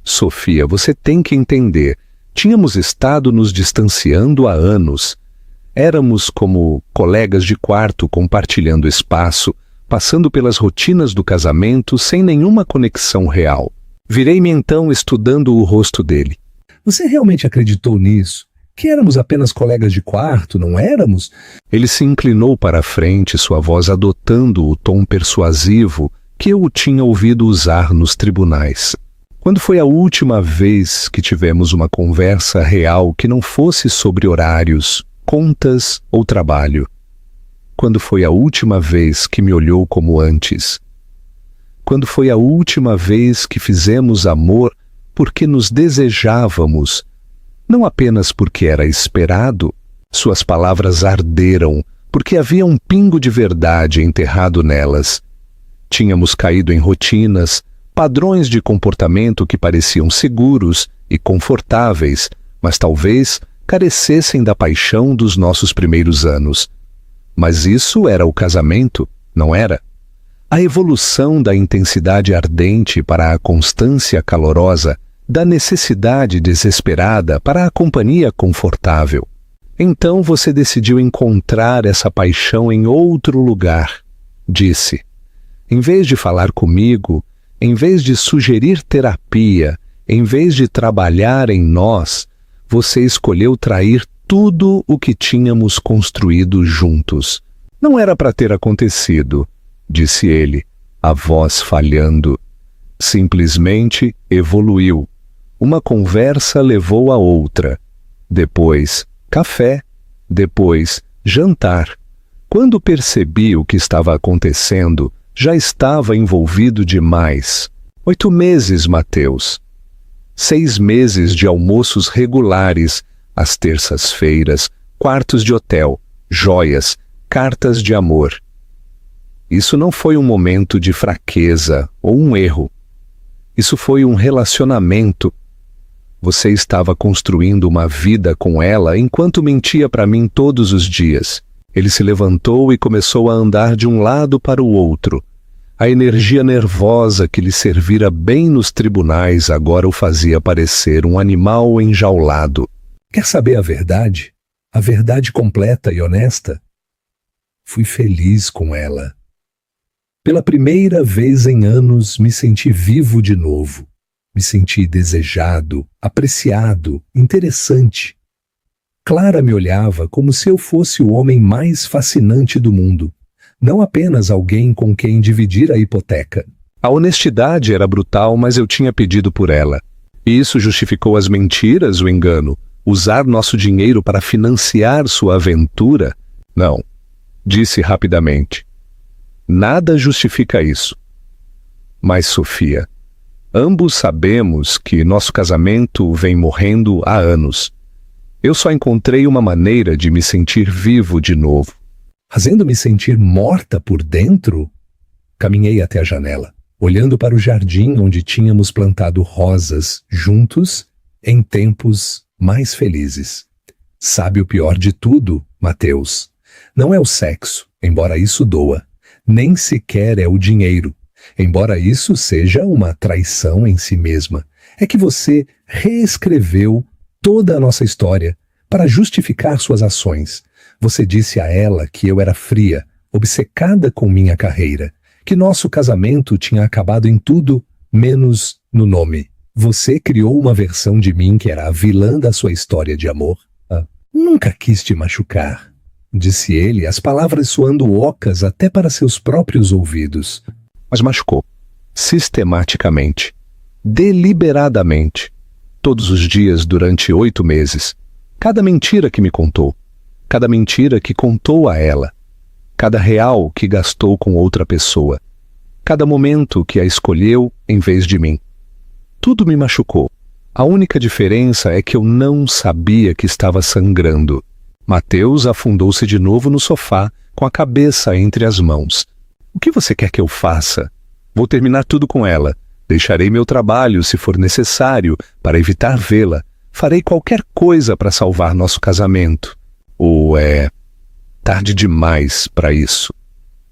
Speaker 1: Sofia, você tem que entender, tínhamos estado nos distanciando há anos. Éramos como colegas de quarto compartilhando espaço, passando pelas rotinas do casamento sem nenhuma conexão real. Virei-me então estudando o rosto dele.
Speaker 2: Você realmente acreditou nisso? Que éramos apenas colegas de quarto, não éramos?
Speaker 1: Ele se inclinou para a frente, sua voz adotando o tom persuasivo que eu o tinha ouvido usar nos tribunais. Quando foi a última vez que tivemos uma conversa real que não fosse sobre horários, contas ou trabalho? Quando foi a última vez que me olhou como antes? Quando foi a última vez que fizemos amor porque nos desejávamos, não apenas porque era esperado? Suas palavras arderam, porque havia um pingo de verdade enterrado nelas. Tínhamos caído em rotinas, padrões de comportamento que pareciam seguros e confortáveis, mas talvez carecessem da paixão dos nossos primeiros anos. Mas isso era o casamento, não era? A evolução da intensidade ardente para a constância calorosa, da necessidade desesperada para a companhia confortável. Então você decidiu encontrar essa paixão em outro lugar, disse. Em vez de falar comigo, em vez de sugerir terapia, em vez de trabalhar em nós, você escolheu trair tudo o que tínhamos construído juntos. Não era para ter acontecido, disse ele, a voz falhando. Simplesmente evoluiu. Uma conversa levou a outra. Depois, café. Depois, jantar. Quando percebi o que estava acontecendo, já estava envolvido demais. 8 meses, Mateus. 6 meses de almoços regulares, às terças-feiras, quartos de hotel, joias, cartas de amor. Isso não foi um momento de fraqueza ou um erro. Isso foi um relacionamento. Você estava construindo uma vida com ela enquanto mentia para mim todos os dias. Ele se levantou e começou a andar de um lado para o outro. A energia nervosa que lhe servira bem nos tribunais agora o fazia parecer um animal enjaulado.
Speaker 2: Quer saber a verdade? A verdade completa e honesta? Fui feliz com ela. Pela primeira vez em anos me senti vivo de novo. Me senti desejado, apreciado, interessante. Clara me olhava como se eu fosse o homem mais fascinante do mundo, não apenas alguém com quem dividir a hipoteca.
Speaker 1: A honestidade era brutal, mas eu tinha pedido por ela. E isso justificou as mentiras, o engano, usar nosso dinheiro para financiar sua aventura? Não, disse rapidamente. Nada justifica isso. Mas, Sofia, ambos sabemos que nosso casamento vem morrendo há anos. Eu só encontrei uma maneira de me sentir vivo de novo.
Speaker 2: Fazendo-me sentir morta por dentro? Caminhei até a janela, olhando para o jardim onde tínhamos plantado rosas juntos em tempos mais felizes. Sabe o pior de tudo, Mateus? Não é o sexo, embora isso doa. Nem sequer é o dinheiro, embora isso seja uma traição em si mesma. É que você reescreveu toda a nossa história para justificar suas ações. Você disse a ela que eu era fria, obcecada com minha carreira, que nosso casamento tinha acabado em tudo, menos no nome. Você criou uma versão de mim que era a vilã da sua história de amor. Nunca quis te machucar, disse ele, as palavras soando ocas até para seus próprios ouvidos.
Speaker 1: Mas machucou. Sistematicamente. Deliberadamente. Todos os dias durante 8 meses. Cada mentira que me contou. Cada mentira que contou a ela. Cada real que gastou com outra pessoa. Cada momento que a escolheu em vez de mim. Tudo me machucou. A única diferença é que eu não sabia que estava sangrando. Mateus afundou-se de novo no sofá, com a cabeça entre as mãos. O que você quer que eu faça? Vou terminar tudo com ela. Deixarei meu trabalho, se for necessário, para evitar vê-la. Farei qualquer coisa para salvar nosso casamento. Ou é tarde demais para isso?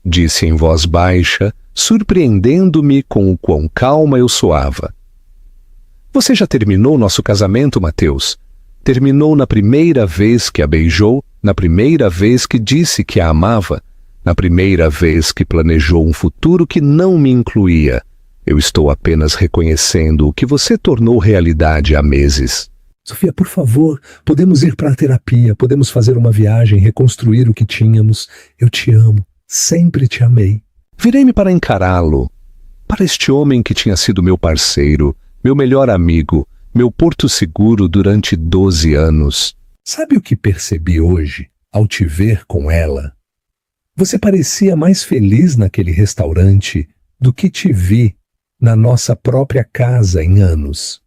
Speaker 1: Disse em voz baixa, surpreendendo-me com o quão calma eu soava. Você já terminou nosso casamento, Mateus? Terminou na primeira vez que a beijou, na primeira vez que disse que a amava, na primeira vez que planejou um futuro que não me incluía. Eu estou apenas reconhecendo o que você tornou realidade há meses.
Speaker 2: Sofia, por favor, podemos ir para a terapia, podemos fazer uma viagem, reconstruir o que tínhamos. Eu te amo, sempre te amei.
Speaker 1: Virei-me para encará-lo, para este homem que tinha sido meu parceiro, meu melhor amigo, meu porto seguro durante 12 anos.
Speaker 2: Sabe o que percebi hoje, ao te ver com ela? Você parecia mais feliz naquele restaurante do que te vi na nossa própria casa em anos.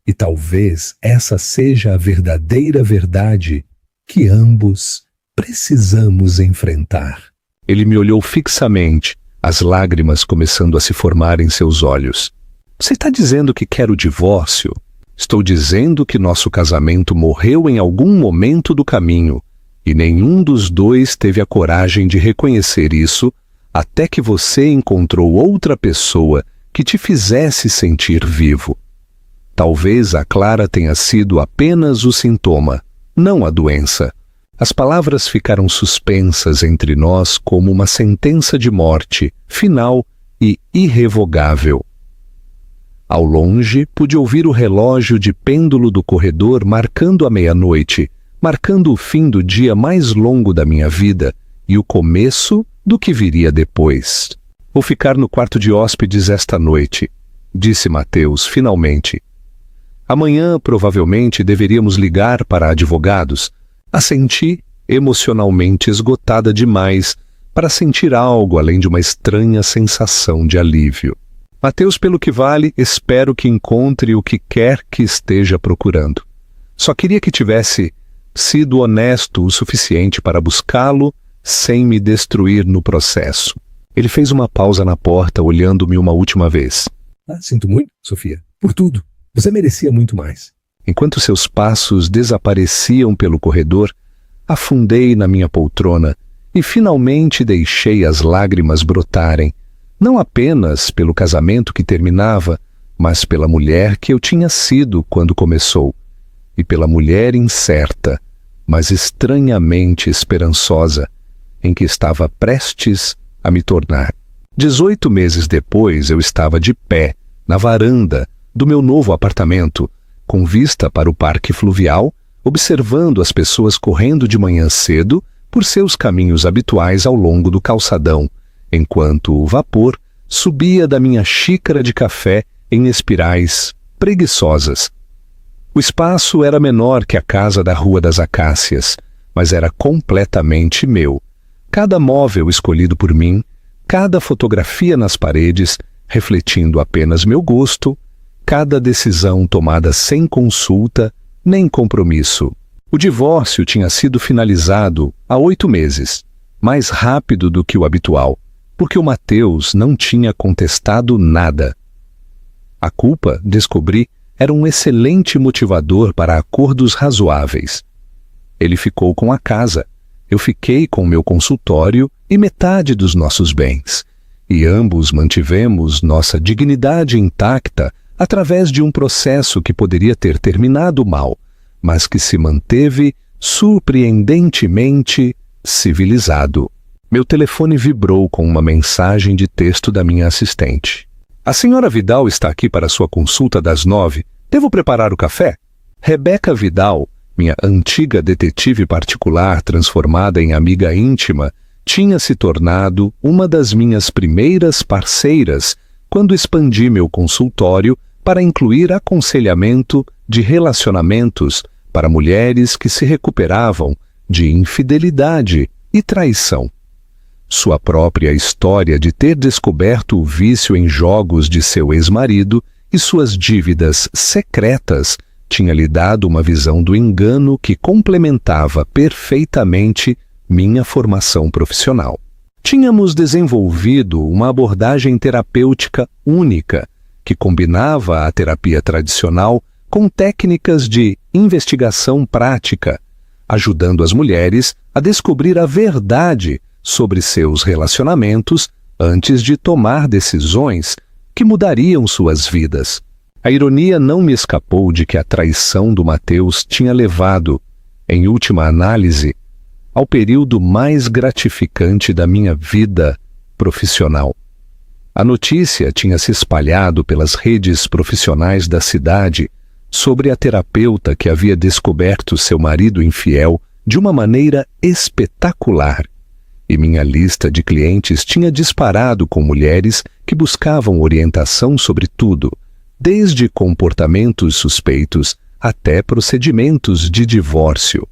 Speaker 2: E talvez essa seja a verdadeira verdade que ambos precisamos enfrentar.
Speaker 1: Ele me olhou fixamente, as lágrimas começando a se formar em seus olhos. Você está dizendo que quer o divórcio? Estou dizendo que nosso casamento morreu em algum momento do caminho, e nenhum dos dois teve a coragem de reconhecer isso até que você encontrou outra pessoa que te fizesse sentir vivo. Talvez a Clara tenha sido apenas o sintoma, não a doença. As palavras ficaram suspensas entre nós como uma sentença de morte, final e irrevogável. Ao longe, pude ouvir o relógio de pêndulo do corredor marcando a meia-noite, marcando o fim do dia mais longo da minha vida e o começo do que viria depois. Vou ficar no quarto de hóspedes esta noite, disse Mateus, finalmente. Amanhã, provavelmente, deveríamos ligar para advogados. Assenti, emocionalmente esgotada demais, para sentir algo além de uma estranha sensação de alívio. Mateus, pelo que vale, espero que encontre o que quer que esteja procurando. Só queria que tivesse sido honesto o suficiente para buscá-lo sem me destruir no processo. Ele fez uma pausa na porta, olhando-me uma última vez.
Speaker 2: Sinto muito, Sofia, por tudo. Você merecia muito mais.
Speaker 1: Enquanto seus passos desapareciam pelo corredor, afundei na minha poltrona e finalmente deixei as lágrimas brotarem, não apenas pelo casamento que terminava, mas pela mulher que eu tinha sido quando começou, e pela mulher incerta, mas estranhamente esperançosa, em que estava prestes a me tornar. 18 meses depois eu estava de pé, na varanda do meu novo apartamento, com vista para o parque fluvial, observando as pessoas correndo de manhã cedo por seus caminhos habituais ao longo do calçadão, enquanto o vapor subia da minha xícara de café em espirais preguiçosas. O espaço era menor que a casa da Rua das Acácias, mas era completamente meu. Cada móvel escolhido por mim, cada fotografia nas paredes, refletindo apenas meu gosto, cada decisão tomada sem consulta nem compromisso. O divórcio tinha sido finalizado há 8 meses, mais rápido do que o habitual, porque o Matheus não tinha contestado nada. A culpa, descobri, era um excelente motivador para acordos razoáveis. Ele ficou com a casa, eu fiquei com meu consultório e metade dos nossos bens, e ambos mantivemos nossa dignidade intacta através de um processo que poderia ter terminado mal, mas que se manteve surpreendentemente civilizado. Meu telefone vibrou com uma mensagem de texto da minha assistente. A senhora Vidal está aqui para sua consulta das 9. Devo preparar o café? Rebeca Vidal, minha antiga detetive particular transformada em amiga íntima, tinha se tornado uma das minhas primeiras parceiras quando expandi meu consultório para incluir aconselhamento de relacionamentos para mulheres que se recuperavam de infidelidade e traição. Sua própria história de ter descoberto o vício em jogos de seu ex-marido e suas dívidas secretas tinha lhe dado uma visão do engano que complementava perfeitamente minha formação profissional. Tínhamos desenvolvido uma abordagem terapêutica única que combinava a terapia tradicional com técnicas de investigação prática, ajudando as mulheres a descobrir a verdade sobre seus relacionamentos antes de tomar decisões que mudariam suas vidas. A ironia não me escapou de que a traição do Matheus tinha levado, em última análise, ao período mais gratificante da minha vida profissional. A notícia tinha se espalhado pelas redes profissionais da cidade sobre a terapeuta que havia descoberto seu marido infiel de uma maneira espetacular, e minha lista de clientes tinha disparado com mulheres que buscavam orientação sobre tudo, desde comportamentos suspeitos até procedimentos de divórcio.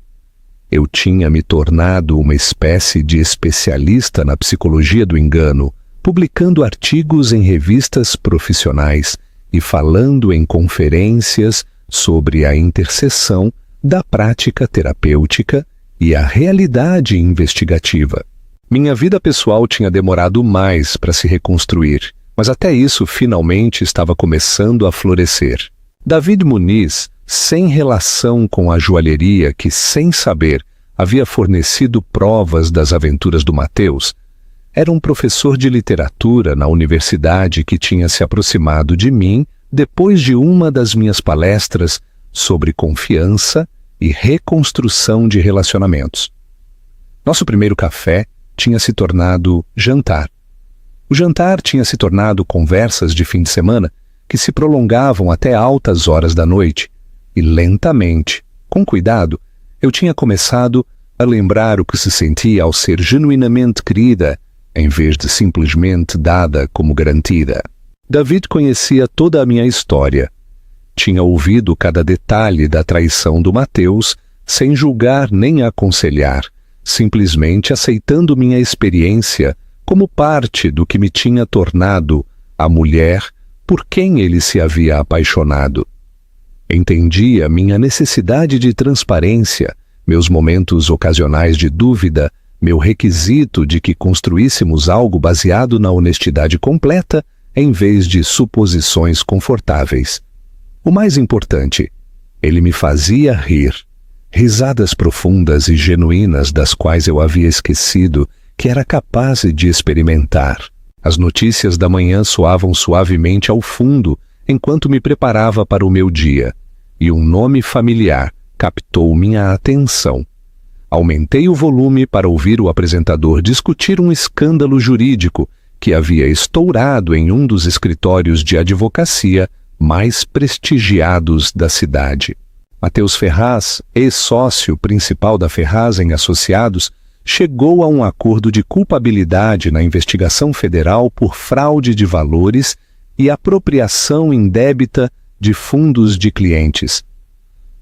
Speaker 1: Eu tinha me tornado uma espécie de especialista na psicologia do engano, publicando artigos em revistas profissionais e falando em conferências sobre a interseção da prática terapêutica e a realidade investigativa. Minha vida pessoal tinha demorado mais para se reconstruir, mas até isso finalmente estava começando a florescer. David Muniz, sem relação com a joalheria que, sem saber, havia fornecido provas das aventuras do Matheus, era um professor de literatura na universidade que tinha se aproximado de mim depois de uma das minhas palestras sobre confiança e reconstrução de relacionamentos. Nosso primeiro café tinha se tornado jantar. O jantar tinha se tornado conversas de fim de semana que se prolongavam até altas horas da noite, e lentamente, com cuidado, eu tinha começado a lembrar o que se sentia ao ser genuinamente querida, em vez de simplesmente dada como garantida. David conhecia toda a minha história. Tinha ouvido cada detalhe da traição do Matheus, sem julgar nem aconselhar, simplesmente aceitando minha experiência como parte do que me tinha tornado a mulher por quem ele se havia apaixonado. Entendia minha necessidade de transparência, meus momentos ocasionais de dúvida, meu requisito de que construíssemos algo baseado na honestidade completa em vez de suposições confortáveis. O mais importante, ele me fazia rir, risadas profundas e genuínas das quais eu havia esquecido que era capaz de experimentar. As notícias da manhã soavam suavemente ao fundo enquanto me preparava para o meu dia, e um nome familiar captou minha atenção. Aumentei o volume para ouvir o apresentador discutir um escândalo jurídico que havia estourado em um dos escritórios de advocacia mais prestigiados da cidade. Matheus Ferraz, ex-sócio principal da Ferraz em Associados, chegou a um acordo de culpabilidade na investigação federal por fraude de valores e apropriação indébita de fundos de clientes.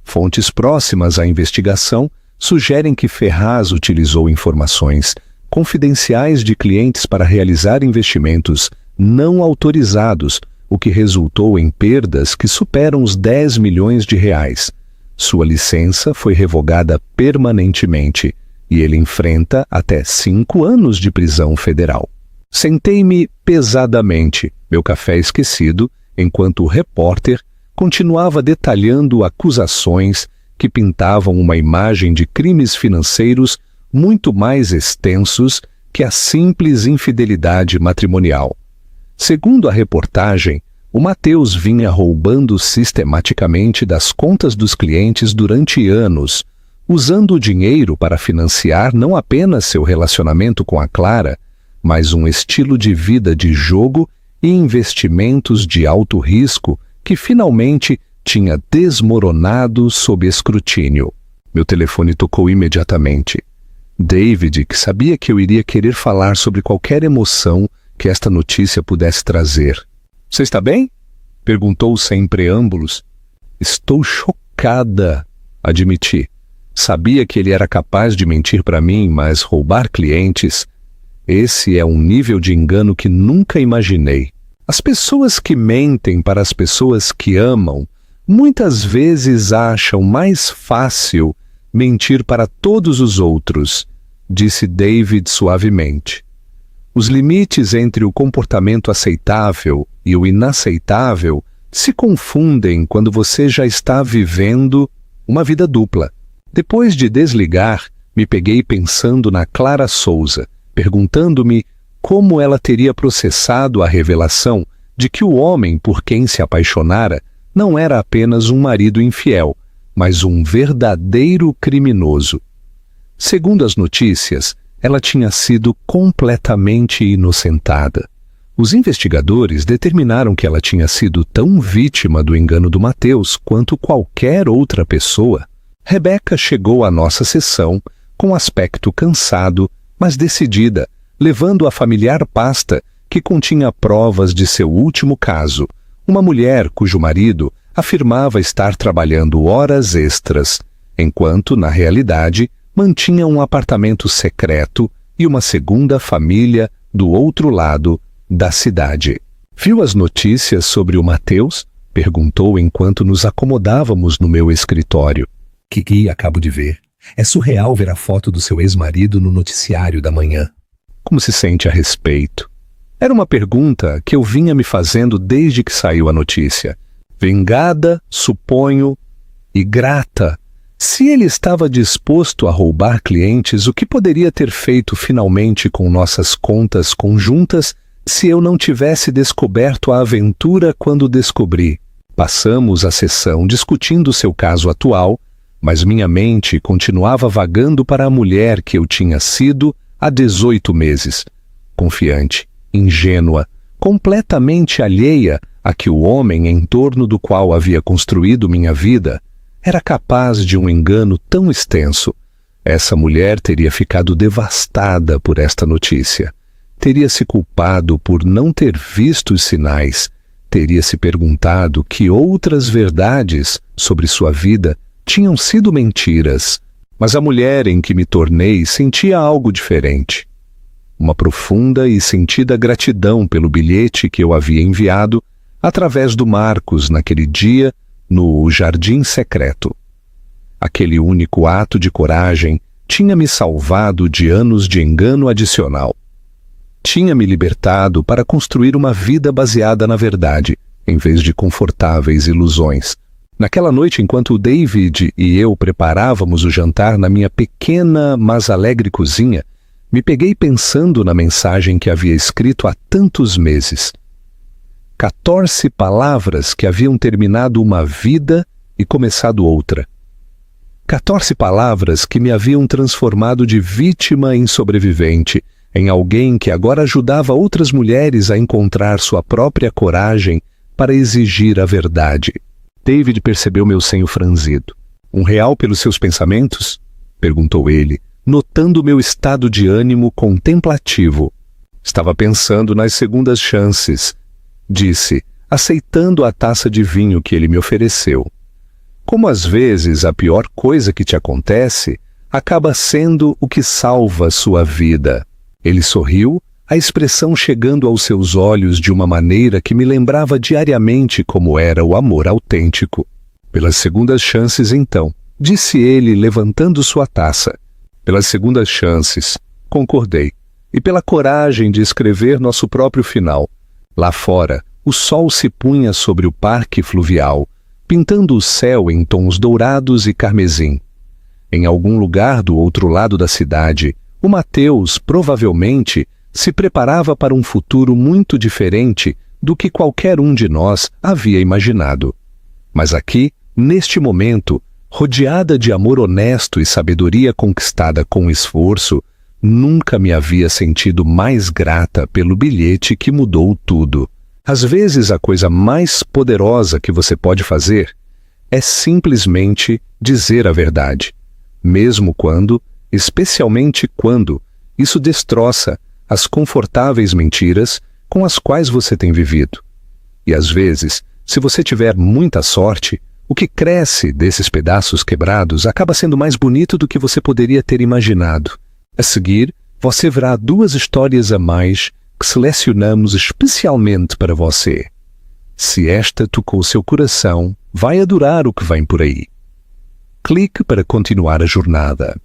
Speaker 1: Fontes próximas à investigação sugerem que Ferraz utilizou informações confidenciais de clientes para realizar investimentos não autorizados, o que resultou em perdas que superam os 10 milhões de reais. Sua licença foi revogada permanentemente e ele enfrenta até 5 anos de prisão federal. Sentei-me pesadamente, meu café esquecido, enquanto o repórter continuava detalhando acusações que pintavam uma imagem de crimes financeiros muito mais extensos que a simples infidelidade matrimonial. Segundo a reportagem, o Matheus vinha roubando sistematicamente das contas dos clientes durante anos, usando o dinheiro para financiar não apenas seu relacionamento com a Clara, mas um estilo de vida de jogo e investimentos de alto risco que finalmente tinha desmoronado sob escrutínio. Meu telefone tocou imediatamente. David, que sabia que eu iria querer falar sobre qualquer emoção que esta notícia pudesse trazer. Você está bem? Perguntou sem preâmbulos. Estou chocada, admiti. Sabia que ele era capaz de mentir para mim, mas roubar clientes... Esse é um nível de engano que nunca imaginei. As pessoas que mentem para as pessoas que amam, muitas vezes acham mais fácil mentir para todos os outros, disse David suavemente. Os limites entre o comportamento aceitável e o inaceitável se confundem quando você já está vivendo uma vida dupla. Depois de desligar, me peguei pensando na Clara Souza, perguntando-me como ela teria processado a revelação de que o homem por quem se apaixonara não era apenas um marido infiel, mas um verdadeiro criminoso. Segundo as notícias, ela tinha sido completamente inocentada. Os investigadores determinaram que ela tinha sido tão vítima do engano do Matheus quanto qualquer outra pessoa. Rebeca chegou à nossa sessão com aspecto cansado, mas decidida, levando a familiar pasta que continha provas de seu último caso, uma mulher cujo marido afirmava estar trabalhando horas extras, enquanto, na realidade, mantinha um apartamento secreto e uma segunda família do outro lado da cidade. Viu as notícias sobre o Matheus? Perguntou enquanto nos acomodávamos no meu escritório.
Speaker 2: Que acabo de ver. É surreal ver a foto do seu ex-marido no noticiário da manhã.
Speaker 1: Como se sente a respeito? Era uma pergunta que eu vinha me fazendo desde que saiu a notícia. Vingada, suponho, e grata. Se ele estava disposto a roubar clientes, o que poderia ter feito finalmente com nossas contas conjuntas se eu não tivesse descoberto a aventura quando descobri? Passamos a sessão discutindo seu caso atual, mas minha mente continuava vagando para a mulher que eu tinha sido há 18 meses. Confiante, ingênua, completamente alheia a que o homem em torno do qual havia construído minha vida era capaz de um engano tão extenso. Essa mulher teria ficado devastada por esta notícia. Teria se culpado por não ter visto os sinais. Teria se perguntado que outras verdades sobre sua vida tinham sido mentiras, mas a mulher em que me tornei sentia algo diferente. Uma profunda e sentida gratidão pelo bilhete que eu havia enviado através do Marcos naquele dia no Jardim Secreto. Aquele único ato de coragem tinha me salvado de anos de engano adicional. Tinha me libertado para construir uma vida baseada na verdade, em vez de confortáveis ilusões. Naquela noite, enquanto o David e eu preparávamos o jantar na minha pequena, mas alegre cozinha, me peguei pensando na mensagem que havia escrito há tantos meses. 14 palavras que haviam terminado uma vida e começado outra. 14 palavras que me haviam transformado de vítima em sobrevivente, em alguém que agora ajudava outras mulheres a encontrar sua própria coragem para exigir a verdade. David percebeu meu senho franzido. R$1 pelos seus pensamentos? Perguntou ele, notando meu estado de ânimo contemplativo. Estava pensando nas segundas chances, disse, aceitando a taça de vinho que ele me ofereceu. Como às vezes a pior coisa que te acontece acaba sendo o que salva sua vida. Ele sorriu, a expressão chegando aos seus olhos de uma maneira que me lembrava diariamente como era o amor autêntico. Pelas segundas chances, então, disse ele, levantando sua taça. Pelas segundas chances, concordei. E pela coragem de escrever nosso próprio final. Lá fora, o sol se punha sobre o parque fluvial, pintando o céu em tons dourados e carmesim. Em algum lugar do outro lado da cidade, o Mateus, provavelmente, se preparava para um futuro muito diferente do que qualquer um de nós havia imaginado. Mas aqui, neste momento, rodeada de amor honesto e sabedoria conquistada com esforço, nunca me havia sentido mais grata pelo bilhete que mudou tudo. Às vezes, a coisa mais poderosa que você pode fazer é simplesmente dizer a verdade, mesmo quando, especialmente quando, isso destroça as confortáveis mentiras com as quais você tem vivido. E às vezes, se você tiver muita sorte, o que cresce desses pedaços quebrados acaba sendo mais bonito do que você poderia ter imaginado. A seguir, você verá 2 histórias a mais que selecionamos especialmente para você. Se esta tocou seu coração, vai adorar o que vem por aí. Clique para continuar a jornada.